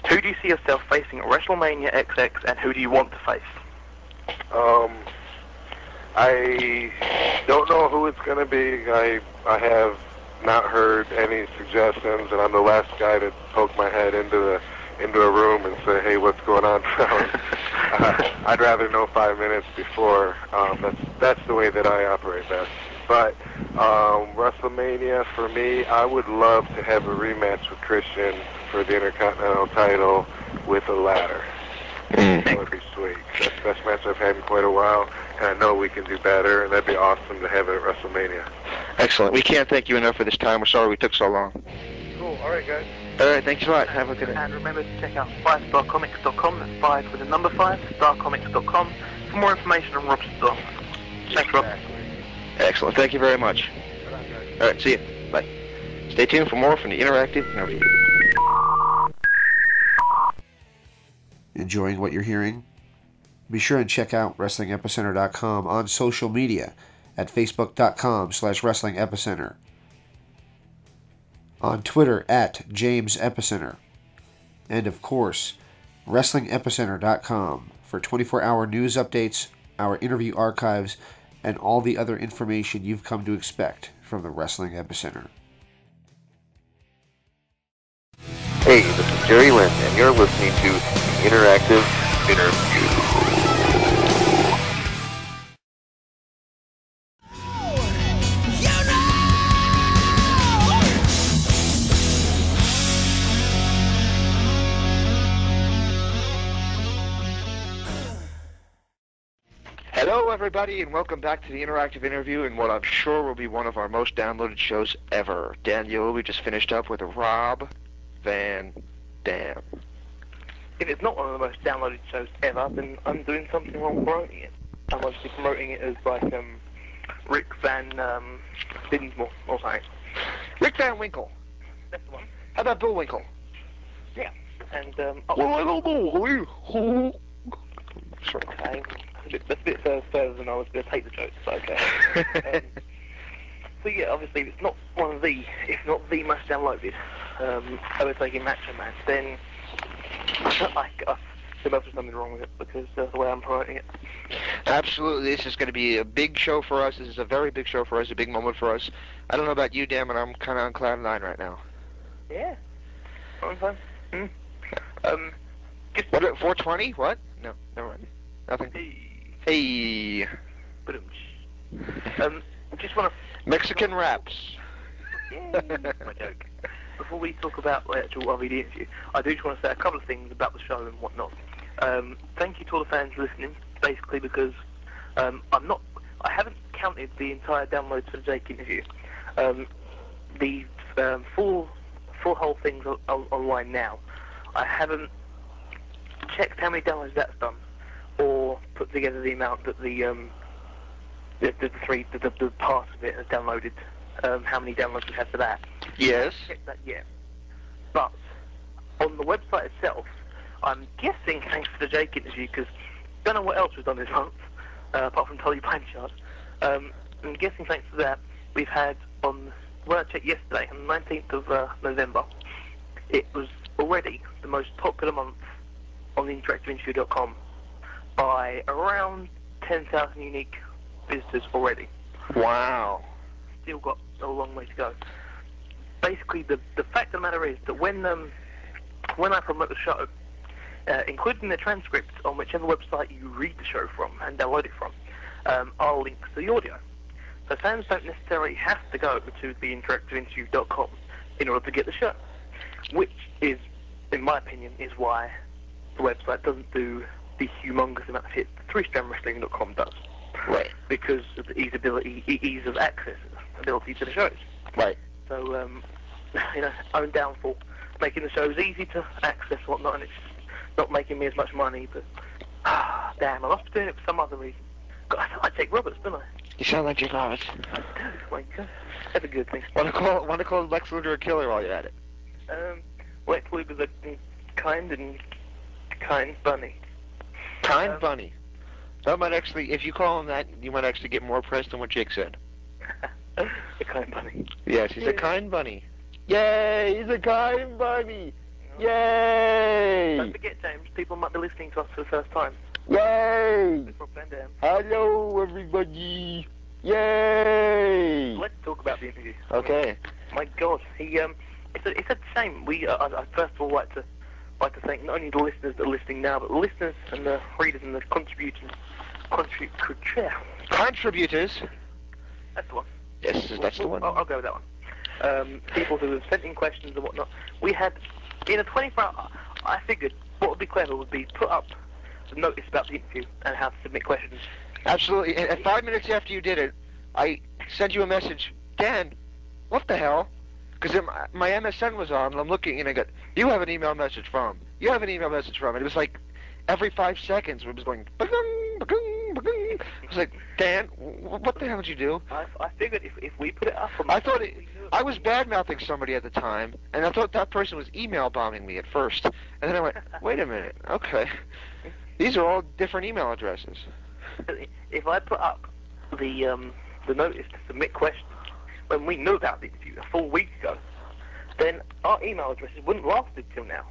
who do you see yourself facing at WrestleMania XX, and who do you want to face? I don't know who it's going to be. I have not heard any suggestions, and I'm the last guy to poke my head into a room and say, hey, what's going on, fellas? I'd rather know 5 minutes before. That's the way that I operate best. But WrestleMania, for me, I would love to have a rematch with Christian for the Intercontinental title with a ladder. That would be sweet. That's the best match I've had in quite a while, and I know we can do better, and that'd be awesome to have it at WrestleMania. Excellent. We can't thank you enough for this time. We're sorry we took so long. Cool. All right, guys. All right, thanks a lot. Have a good day. And remember to check out 5starcomics.com, that's 5 with the number 5, starcomics.com, for more information on Rob's store. Thanks, Rob. Excellent. Thank you very much. All right, see you. Bye. Stay tuned for more from the Interactive Interview. Enjoying what you're hearing? Be sure and check out WrestlingEpicenter.com on social media at Facebook.com/WrestlingEpicenter, on Twitter at James Epicenter, and of course, WrestlingEpicenter.com for 24-hour news updates, our interview archives, and all the other information you've come to expect from the Wrestling Epicenter. Hey, this is Jerry Lynn, and you're listening to the Interactive Interview. Hello, everybody, and welcome back to the interactive interview in what I'm sure will be one of our most downloaded shows ever. Daniel, we just finished up with Rob Van Dam. If it's not one of the most downloaded shows ever, then I'm doing something wrong promoting it. I'm obviously promoting it as like Rick Van Dinsmore or something. Rick Van Winkle. That's the one. How about Bullwinkle? Yeah. And Well, I don't know. Sorry. okay. That's a bit further than I was going to take the joke, so okay. So yeah, obviously if it's not one of the, if not the most downloaded overtaking Macho Man, then there must be something wrong with it because the way I'm promoting it. Absolutely, this is going to be a big show for us. This is a very big show for us, a big moment for us. I don't know about you, Dan, but I'm kind of on cloud nine right now. Yeah. On time. What, 420? What? No, never mind. Nothing. Hey. Just want to... Mexican raps. Yay, my joke. Before we talk about the actual RVD interview, I do just want to say a couple of things about the show and whatnot. Thank you to all the fans listening, basically because I haven't counted the entire downloads for the Jake interview. The full whole thing's online now. I haven't checked how many downloads that's done, or put together the amount that the part of it has downloaded. How many downloads we have for that? Yes. I haven't checked that yet. But on the website itself, I'm guessing thanks to the Jake interview, because I don't know what else we've done this month, apart from Tully Blanchard. I'm guessing thanks to that, we've had when I checked yesterday, on the 19th of November, it was already the most popular month on the interactiveinterview.com by around 10,000 unique visitors already. Wow. Still got a long way to go. Basically, the fact of the matter is that when I promote the show, including the transcript on whichever website you read the show from and download it from, I'll link to the audio. So fans don't necessarily have to go to the interactiveinterview.com in order to get the show, which is, in my opinion, is why the website doesn't do the humongous amount of hits that 3strandwrestling.com does. Right. Because of the ease of access, ability to the shows. Right. So, own downfall, making the shows easy to access and whatnot, and it's not making me as much money, but, damn, I must be doing it for some other reason. God, I sound like Jake Roberts, don't I? You sound like Jake Roberts. I do, my God. That's a good thing. Want to call Lex Luger a killer while you're at it? Lex Luger's a kind bunny. Kind bunny. That might actually, if you call him that, you might actually get more press than what Jake said. A kind bunny. Yes, he's a kind bunny. Yay, he's a kind bunny. Yay! Don't forget, James, people might be listening to us for the first time. Yay! Rob Van Dam. Hello, everybody. Yay! Let's talk about the interview. Okay. My God, it's a shame. I first of all like to thank not only the listeners that are listening now, but the listeners and the readers and the contributors. Contributors. That's the one. Yes, that's the one. I'll go with that one. People who have sent in questions and whatnot. We had, in a 24-hour, I figured what would be clever would be put up the notice about the interview and how to submit questions. Absolutely. And 5 minutes after you did it, I sent you a message. Dan, what the hell? Because my MSN was on, and I'm looking, and I got, you have an email message from. You have an email message from. And it was like every 5 seconds it was going, ba-gung, ba-gung, ba-gung. I was like, Dan, what the hell did you do? I figured if we put it up... I was bad-mouthing somebody at the time, and I thought that person was email bombing me at first. And then I went, wait a minute, okay. These are all different email addresses. If I put up the notice to submit questions, when we knew about the interview a full week ago, then our email addresses wouldn't have lasted till now.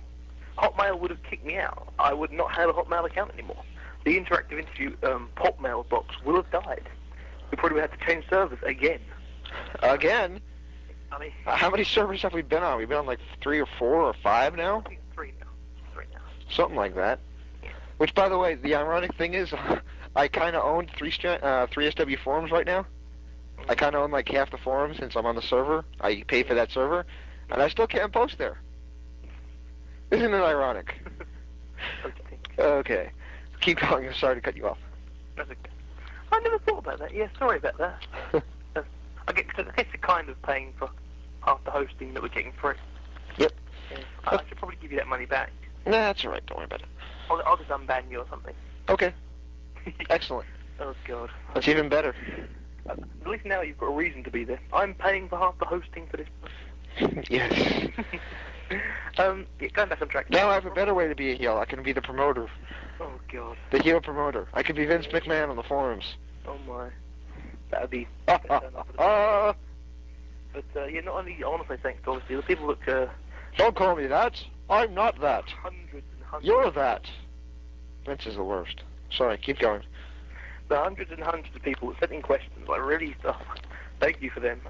Hotmail would have kicked me out. I would not have a Hotmail account anymore. The interactive interview Hotmail box will have died. We probably would have to change servers again. Again? I mean... How many servers have we been on? We've been on like 3 or 4 or 5 now? I think it's 3 now. 3 now. Something like that. Yeah. Which, by the way, the ironic thing is, I kind of own 3SW forums right now. I kind of own like half the forums since I'm on the server. I pay for that server, and I still can't post there. Isn't it ironic? Don't you think? Okay. Keep going. I'm sorry to cut you off. That's okay. I never thought about that. Yeah, sorry about that. I guess you're kind of paying for half the hosting that we're getting for it. Yep. Yeah. I should probably give you that money back. Nah, that's all right. Don't worry about it. I'll just unban you or something. Okay. Excellent. Oh, God. That's even better. At least now you've got a reason to be there. I'm paying for half the hosting for this. Yes. Yeah, going back on track. Now I have a better way to be a heel. I can be the promoter. Oh, God. The heel promoter. I could be Vince McMahon on the forums. Oh, my. That would be... But, yeah, not only, I want to say thanks to, obviously, the people that... Don't call me that. I'm not that. Hundreds and hundreds... You're that. Vince is the worst. Sorry, keep going. The hundreds and hundreds of people that sent in questions, I really... thank you for them.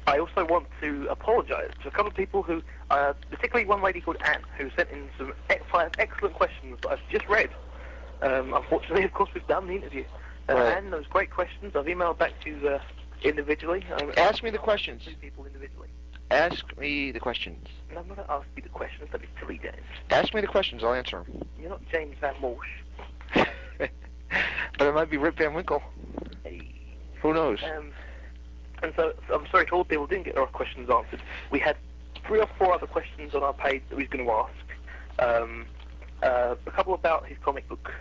I also want to apologise to a couple of people who... particularly one lady called Anne, who sent in some 5 excellent questions that I've just read. Unfortunately, of course, we've done the interview. Right. Anne, those great questions. I've emailed back to you individually. Ask me the questions. 2 people individually. Ask me the questions. No, I'm not going to ask you the questions. That'd be silly, James. Ask me the questions. I'll answer them. You're not James Van Morsch. But it might be Rip Van Winkle. Hey. Who knows? And so I'm sorry to all the people who didn't get our questions answered. We had 3 or 4 other questions on our page that we was going to ask. A couple about his comic book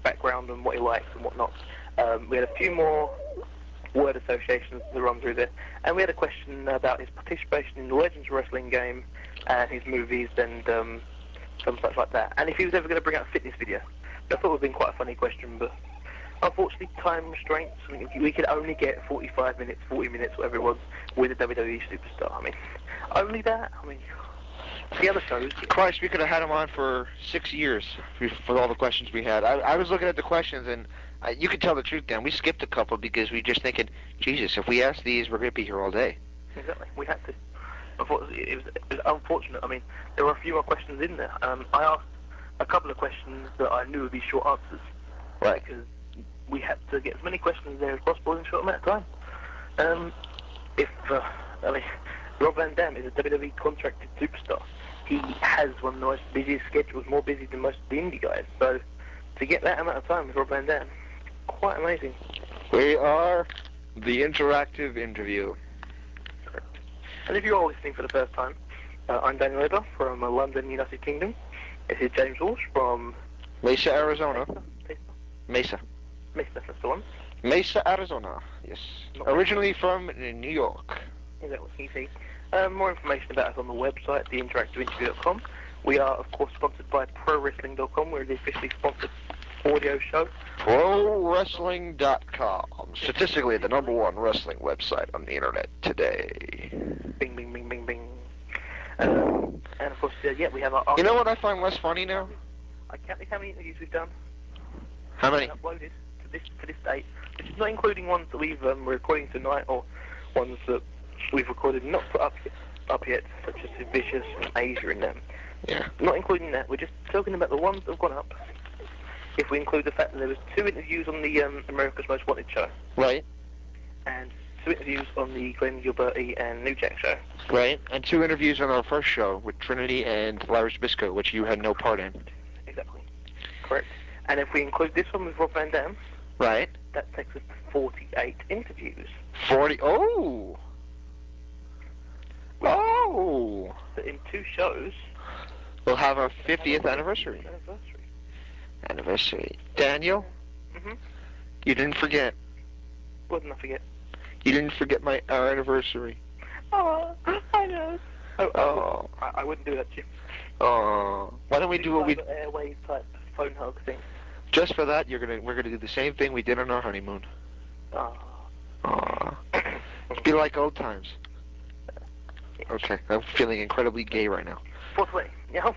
background and what he likes and whatnot. We had a few more word associations that run through there, and we had a question about his participation in the Legends Wrestling game and his movies and some such like that. And if he was ever going to bring out a fitness video. I thought it would have been quite a funny question, but unfortunately time restraints. I mean, we could only get 45 minutes, 40 minutes, whatever it was, with a WWE superstar. I mean, only that. I mean, the other shows... Christ, we could have had him on for 6 years for all the questions we had. I was looking at the questions, and you could tell the truth, Dan. We skipped a couple because we just thinking, Jesus, if we ask these, we're going to be here all day. Exactly. We had to. It was unfortunate. I mean, there were a few more questions in there. I asked a couple of questions that I knew would be short answers. Right. Because we had to get as many questions there as possible in a short amount of time. I mean, Rob Van Dam is a WWE contracted superstar. He has one of the most busiest schedules, more busy than most of the indie guys. So to get that amount of time with Rob Van Dam, quite amazing. We are the interactive interview. Correct. And if you're all listening for the first time, I'm Daniel Edler from London, United Kingdom. This is James Walsh from... Mesa, Arizona. Mesa. Mesa, that's the one. Mesa, Arizona, yes. Originally from New York. Exactly, easy. More information about us on the website, theinteractiveinterview.com. We are, of course, sponsored by ProWrestling.com. We're the officially sponsored audio show. ProWrestling.com. Statistically, the #1 wrestling website on the internet today. Bing, bing, bing, bing, bing. And, of course, yeah, we have our... You know what I find less funny now? I can't think how many interviews we've done. How many? Uploaded to this date. Which is not including ones that we're recording tonight or ones that we've recorded and not put up yet, such as Vicious and Asia in them. Yeah. Not including that. We're just talking about the ones that have gone up. If we include the fact that there was 2 interviews on the America's Most Wanted show. Right. And 2 interviews on the Glenn Gilberti and New Jack show. Right. And 2 interviews on our first show with Trinity and Larry Zbyszko, which you had no part in. Exactly. Correct. And if we include this one with Rob Van Dam, right, that takes us to 48 interviews. 40. Oh. Oh. So in 2 shows, we'll have our 50th anniversary. Anniversary. Daniel? Mm-hmm. You didn't forget. What didn't I forget? You didn't forget our anniversary. Oh, I know. Oh. I wouldn't do that, Jim. Oh. Why don't we do what we... airwave type phone hug thing. Just for that, we're gonna do the same thing we did on our honeymoon. Oh. It'd be like old times. Okay, I'm feeling incredibly gay right now. Fourth way. Yeah.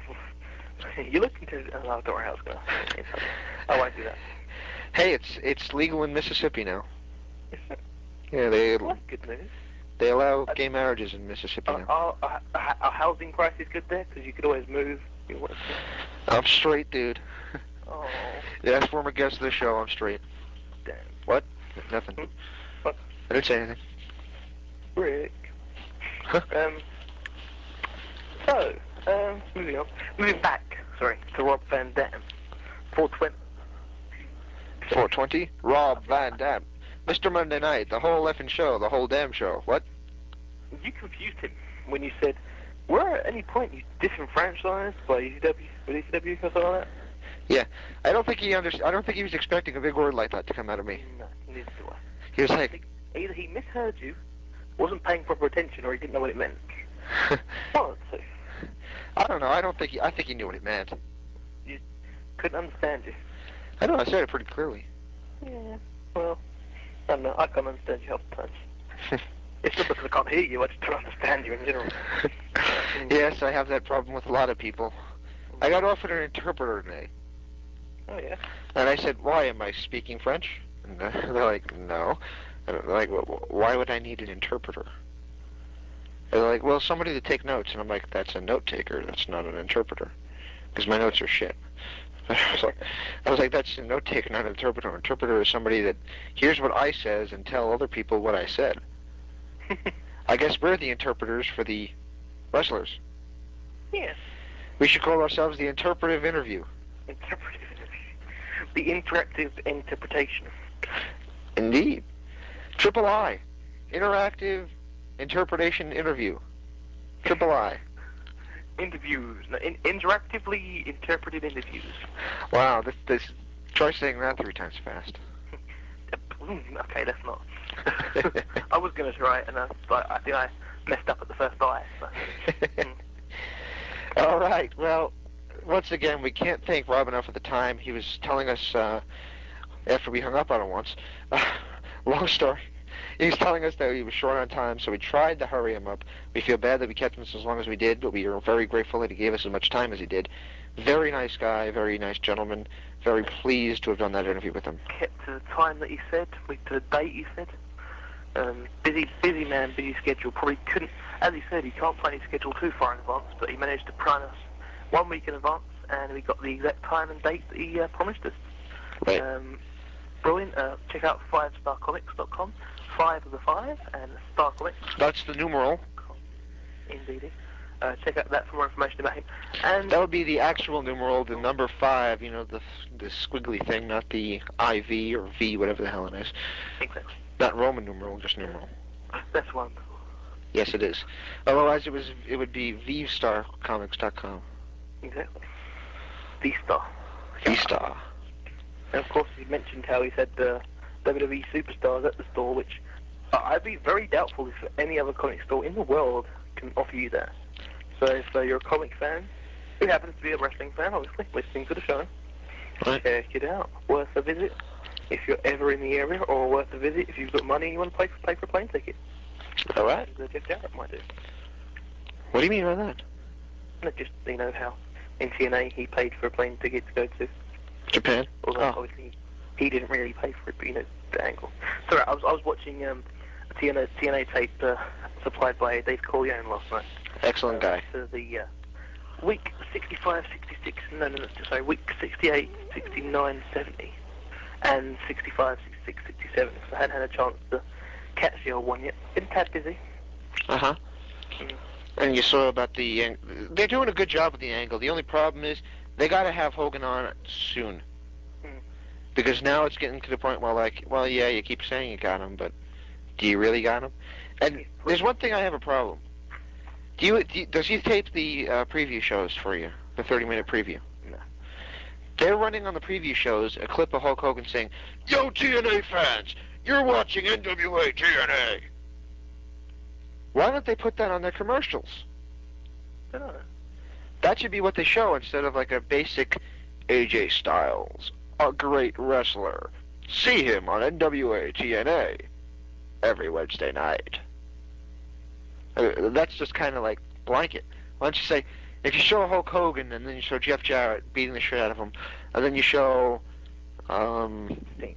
You listen to... Oh, don't worry how it's going. I won't do that. Hey, it's legal in Mississippi now. Yeah, Well, that's good news. They allow gay marriages in Mississippi now. Our housing crisis good there? Because you could always move. I'm straight, dude. Oh. Yeah, as former guest of the show, I'm straight. Damn. What? Nothing. What? I didn't say anything. Rick. Moving on. Moving back, to Rob Van Dam. 420. 420? Rob Van Dam. Mr. Monday Night, the whole effing show, the whole damn show. What? You confused him when you said, were at any point you disenfranchised by ECW, with ECW or something like that? Yeah. I don't think he was expecting a big word like that to come out of me. No, neither do I. He was like, Either he misheard you, wasn't paying proper attention, or he didn't know what it meant. One of the two. I don't know, I think he knew what it meant. You couldn't understand you. I know, I said it pretty clearly. Yeah, well, I don't know, I can't understand you half the time. It's not because I can't hear you, I just don't understand you in general. Yes, I have that problem with a lot of people. I got offered an interpreter today. Oh, yeah? And I said, why, am I speaking French? And they're like, no. And they're like, well, why would I need an interpreter? And they're like, well, somebody to take notes. And I'm like, that's a note taker, that's not an interpreter. Because my notes are shit. I was like, that's a note taker, not an interpreter. An interpreter is somebody that hears what I says and tell other people what I said. I guess we're the interpreters for the wrestlers. Yes. We should call ourselves the interpretive interview. Interpretive interview. The interactive interpretation. Indeed. Triple I. Interactive interpretation interview. Triple I. Interviews. No, interactively interpreted interviews. Wow, this try saying that 3 times fast. Okay, let's not. I was going to try it, and I think I messed up at the first I. So. All right, well, once again, we can't thank Rob enough for the time. He was telling us, after we hung up on him once, long story, he was telling us that he was short on time, so we tried to hurry him up. We feel bad that we kept him as long as we did, but we are very grateful that he gave us as much time as he did. Very nice guy, very nice gentleman, very pleased to have done that interview with him. Kept to the time that he said, to the date he said. Busy man, busy schedule. Probably couldn't, as he said, he can't plan his schedule too far in advance, but he managed to plan us 1 week in advance, and we got the exact time and date that he promised us. Right. Brilliant. Check out 5starcomics.com. 5 of the 5, and Star Comics. That's the numeral. Indeed. Check out that for more information about him. And that would be the actual numeral, the number 5, you know, the squiggly thing, not the IV or V, whatever the hell it is. Exactly. Not Roman numeral, just numeral. That's one. Yes, it is. Otherwise, it would be vstarcomics.com. Exactly. V-Star. V-Star. And of course, he mentioned how he's had WWE superstars at the store, which I'd be very doubtful if any other comic store in the world can offer you that. So if you're a comic fan, who happens to be a wrestling fan, obviously, listening to the show, right, check it out. Worth a visit if you're ever in the area, or worth a visit if you've got money and you want to pay for a plane ticket. All right. Jeff Jarrett might do. What do you mean by that? Not just, you know, how in TNA he paid for a plane ticket to go to Japan? Although obviously he didn't really pay for it, but you know, the angle. Sorry, I was watching a TNA tape supplied by Dave Corleone last night. Excellent guy. So the week 65, 66, sorry, week 68, 69, 70, and 65, 66, 67. So I hadn't had a chance to catch the old one yet. Been a tad busy. Uh-huh. And you saw about the... they're doing a good job with the angle. The only problem is they got to have Hogan on soon. Because now it's getting to the point where, like, well, yeah, you keep saying you got him, but do you really got him? And there's one thing I have a problem. Does he tape the preview shows for you, the 30-minute preview? No. They're running on the preview shows a clip of Hulk Hogan saying, "Yo, TNA fans, you're watching NWA TNA." Why don't they put that on their commercials? I don't know. That should be what they show instead of like a basic AJ Styles, a great wrestler. See him on NWA TNA every Wednesday night. That's just kind of like blanket. Why don't you say, if you show Hulk Hogan and then you show Jeff Jarrett beating the shit out of him, and then you show Sting.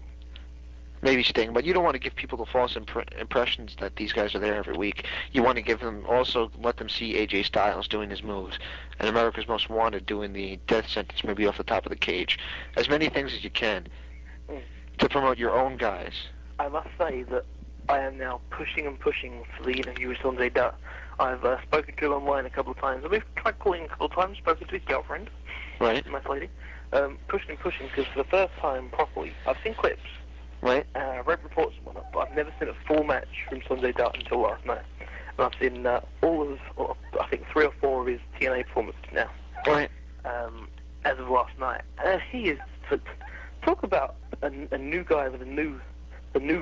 Maybe Sting, but you don't want to give people the false impressions that these guys are there every week. You want to give them, also let them see AJ Styles doing his moves, and America's Most Wanted doing the death sentence maybe off the top of the cage. As many things as you can to promote your own guys. I must say that I am now pushing and pushing for the interview with Sanjay Dutt. I've spoken to him online a couple of times. We've tried calling a couple of times, spoken to his girlfriend, right, nice lady, pushing, because for the first time properly, I've seen clips, Right. I've read reports and whatnot, but I've never seen a full match from Sanjay Dutt until last night. And I've seen all of, or I think 3 or 4 of his TNA performances now. Right. As of last night. He is, talk about a new guy with a new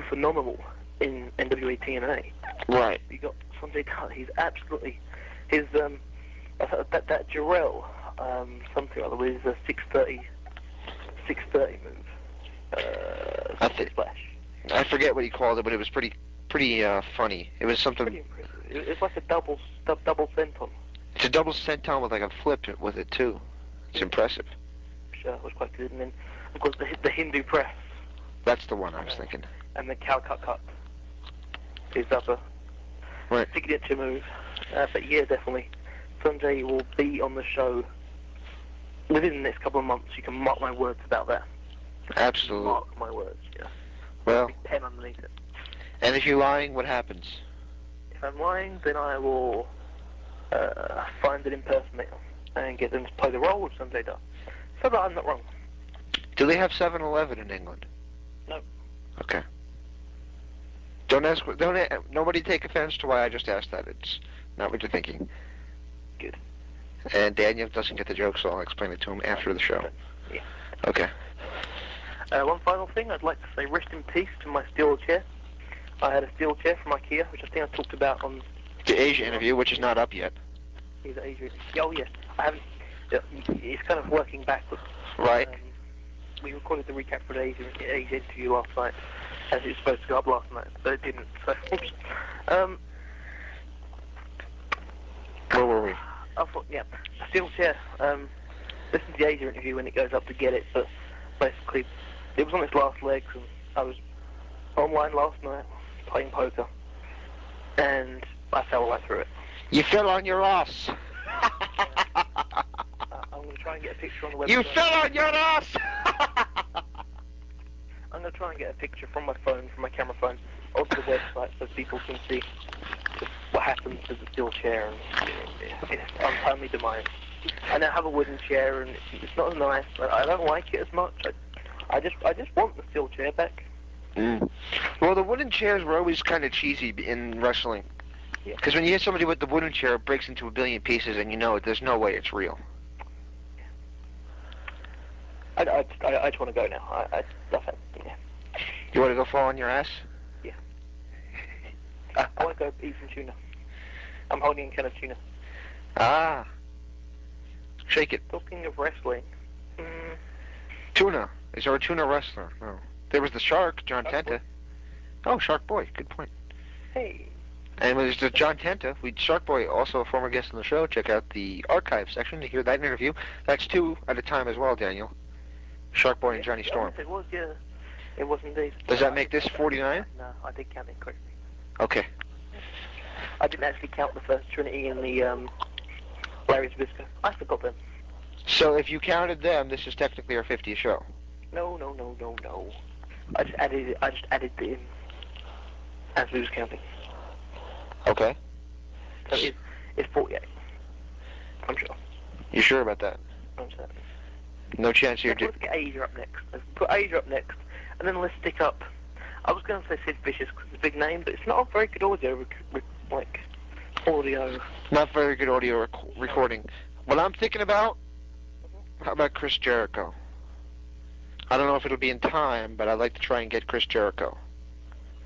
phenomenal in NWA TNA. Right. You got Sanjay Dutt, he's absolutely, his, that Jarrell, something like that, with a 630 move. Splash. I forget what he called it, but it was pretty funny. It was something. Pretty impressive. It's like a double senton. It's a double senton with like a flip with it too. It's impressive. Which was quite good. And then, of course, the Hindu press. That's the one I was thinking. And the cow cut. His upper signature move. But yeah, definitely. Sanjay will be on the show within the next couple of months. You can mark my words about that. Absolutely. Mark my words, yeah. Well. Big pen underneath it. And if you're lying, what happens? If I'm lying, then I will find an impersonator and get them to play the role of Sanjay Dutt. So that I'm not wrong. Do they have 7-Eleven in England? No. Okay. Nobody take offense to why I just asked that. It's not what you're thinking. Good. And Daniel doesn't get the joke, so I'll explain it to him after the show. Yeah. Okay. One final thing, I'd like to say rest in peace to my steel chair. I had a steel chair from IKEA, which I think I talked about on The Asia interview, which is not up yet. The Asia. Oh yes, I haven't. It's kind of working backwards. Right. We recorded the recap for the Asia interview last night, as it was supposed to go up last night, but it didn't. So, oops. Where were we? I thought, yeah, a steel chair. Listen to the Asia interview when it goes up to get it, but basically, it was on its last legs, and I was online last night playing poker, and I fell right through it. You fell on your ass. I'm going to try and get a picture on the website. You fell on your ass. I'm going to try and get a picture from my phone, from my camera phone, onto the website so people can see what happens to the steel chair and its untimely demise. I now have a wooden chair, and it's not as nice. I don't like it as much. I just want the steel chair back. Well, the wooden chairs were always kind of cheesy in wrestling. Because when you hit somebody with the wooden chair, it breaks into a billion pieces, and you know there's no way it's real. I just want to go now. Yeah. You want to go fall on your ass? Yeah. I want to go eat some tuna. I'm holding a can of tuna. Ah. Shake it. Talking of wrestling. Tuna. Is there a tuna wrestler? No. There was the Shark, John Tenta. Oh, Shark Boy. Good point. Hey. And there's the John Tenta. Shark Boy, also a former guest on the show. Check out the archive section to hear that interview. That's 2 at a time as well, Daniel. Shark Boy and Johnny Storm. It was, yeah. It was indeed. Does that make this 49? No, I did count it correctly. Okay. I didn't actually count the first Trinity and the Larry Zbyszko. I forgot them. So if you counted them, this is technically our 50th show. No. I just added it in as we was counting. Okay. So it's 48. I'm sure. You sure about that? I'm certain. No chance you're... Let's get Asia up next. Let's put Asia up next, and then let's stick up... I was going to say Sid Vicious because it's a big name, but it's not a very good audio, audio. Not very good audio recording. What I'm thinking about, how about Chris Jericho? I don't know if it'll be in time, but I'd like to try and get Chris Jericho.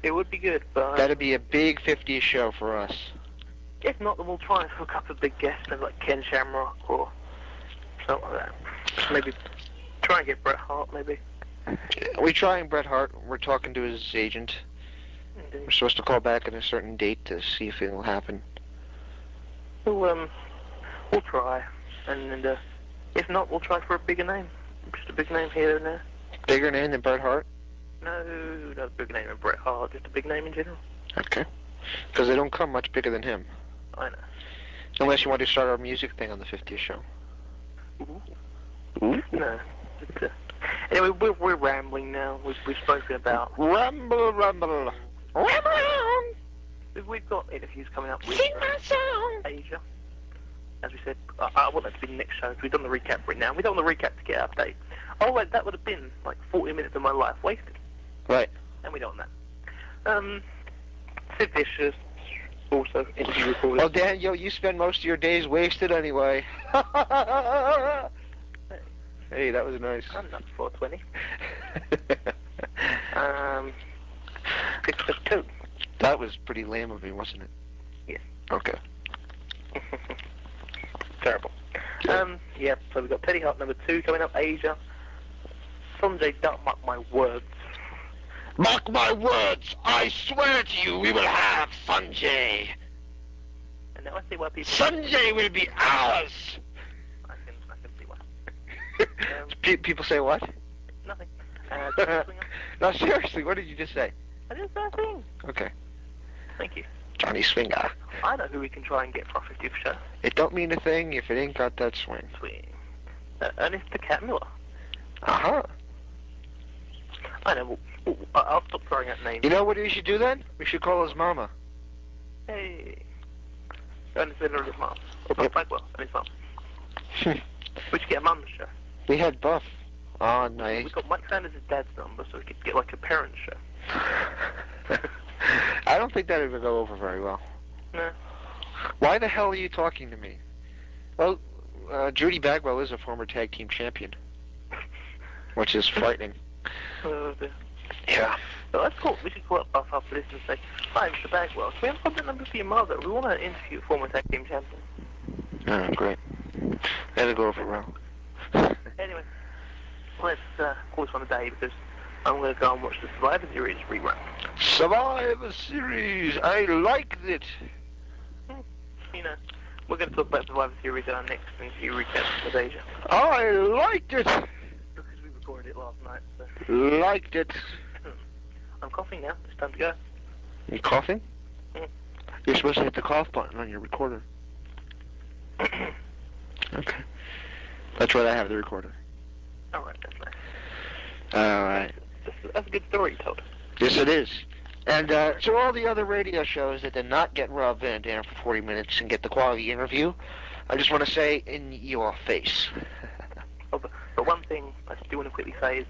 It would be good, but... That'd be a big 50th show for us. If not, then we'll try and hook up a big guest, maybe like Ken Shamrock or something like that. Maybe try and get Bret Hart, maybe. We're trying Bret Hart. We're talking to his agent. Indeed. We're supposed to call back at a certain date to see if it'll happen. We'll try. And if not, we'll try for a bigger name. Just a big name here and there. Bigger name than Bret Hart? No, not a big name than Bret Hart, just a big name in general. Okay. Because they don't come much bigger than him. I know. Unless you want to start our music thing on the 50th show. Ooh. No. Anyway, we're rambling now. We've spoken about... Rumble. Rumble on! We've got interviews coming up with Sing my song! Asia. As we said, I want that to be the next show. We've done the recap right now. We don't want the recap to get update. Oh, wait, that would have been like 40 minutes of my life wasted. Right. And we don't know that. Sid Vicious, also interview recorded. Well, Daniel, you spend most of your days wasted anyway. Hey, that was nice. I'm not 420. 6'2". That was pretty lame of me, wasn't it? Yes. Okay. Terrible. Yeah, so we've got Teddy Hart number 2 coming up, Asia. Sanjay Dutt, mark my words. Mark my words, I swear to you, we will have Sanjay. And now I see why people... Sanjay will be ours. I can see why. People say what? Nothing. No, seriously, what did you just say? I didn't say a thing. Okay. Thank you. Johnny Swinger. I know who we can try and get for our 50th show. It don't mean a thing if it ain't got that swing. Swing. Ernest the Cat Miller. Uh-huh. I know. I'll stop throwing out names. You know what we should do then? We should call his mama. Hey. Ernest Miller and his mom. Or Buff Bagwell and his mom. We should get a mum's show. We had Buff. Oh, nice. We got Mike Sanders' dad's number, so we could get like a parent show. I don't think that would go over very well. No. Why the hell are you talking to me? Well, Judy Bagwell is a former tag team champion, which is frightening. Yeah. So that's cool. We should call up Buff after this and say, "Hi, Mr. Bagwell. Can we have a contact number for your mother? We want to interview a former tag team champion." Oh, great. That'll go over well. Anyway, let's call this one a day because I'm going to go and watch the Survivor Series rerun. Survivor Series! I liked it! You know, we're going to talk about Survivor Series in our next interview recap with Asia. I liked it! Because we recorded it last night, so... Liked it. I'm coughing now. It's time to go. You coughing? Mm. You're supposed to hit the cough button on your recorder. Okay. That's right, I have the recorder. Alright, that's nice. Alright. That's a good story you told. Yes, it is. And to all the other radio shows that did not get Rob Van Dam for 40 minutes and get the quality interview, I just want to say, in your face. Oh, but one thing I do want to quickly say is,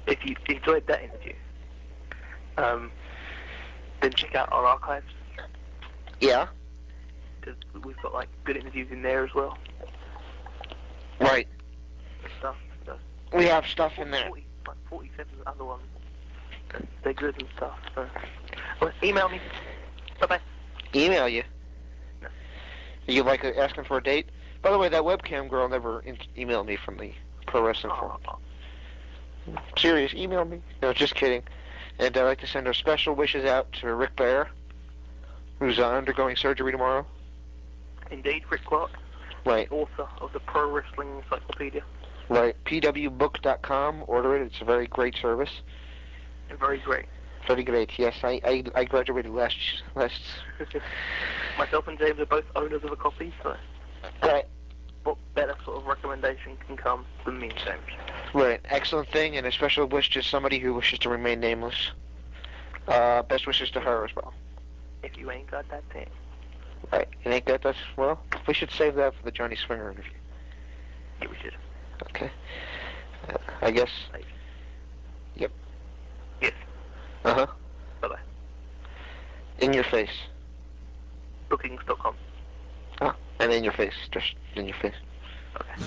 if you enjoyed that interview, then check out our archives. Yeah? Because we've got, like, good interviews in there as well. Right. And stuff. So We have stuff in there. 47 other ones. They're good and stuff. So. Well, email me. Bye-bye. Email you? No. You like asking for a date? By the way, that webcam girl never emailed me from the Pro Wrestling Forum. Serious, email me. No, just kidding. And I'd like to send our special wishes out to Rick Baer, who's undergoing surgery tomorrow. Indeed, Rick Clark. Right. Author of the Pro Wrestling Encyclopedia. Right. pwbook.com. Order it. It's a very great service. And very great. Very great. Yes, I graduated last. Myself and James are both owners of a copy, so Right. what better sort of recommendation can come than me and James? Right. Excellent thing, and a special wish to somebody who wishes to remain nameless. Best wishes to her as well. If you ain't got that thing. Right. You ain't got that? Well, we should save that for the Johnny Swinger interview. Yeah, we should. Okay. I guess. Yep. Yes. Uh-huh. Bye-bye. In your face. Bookings.com. Oh, and in your face. Just in your face. Okay.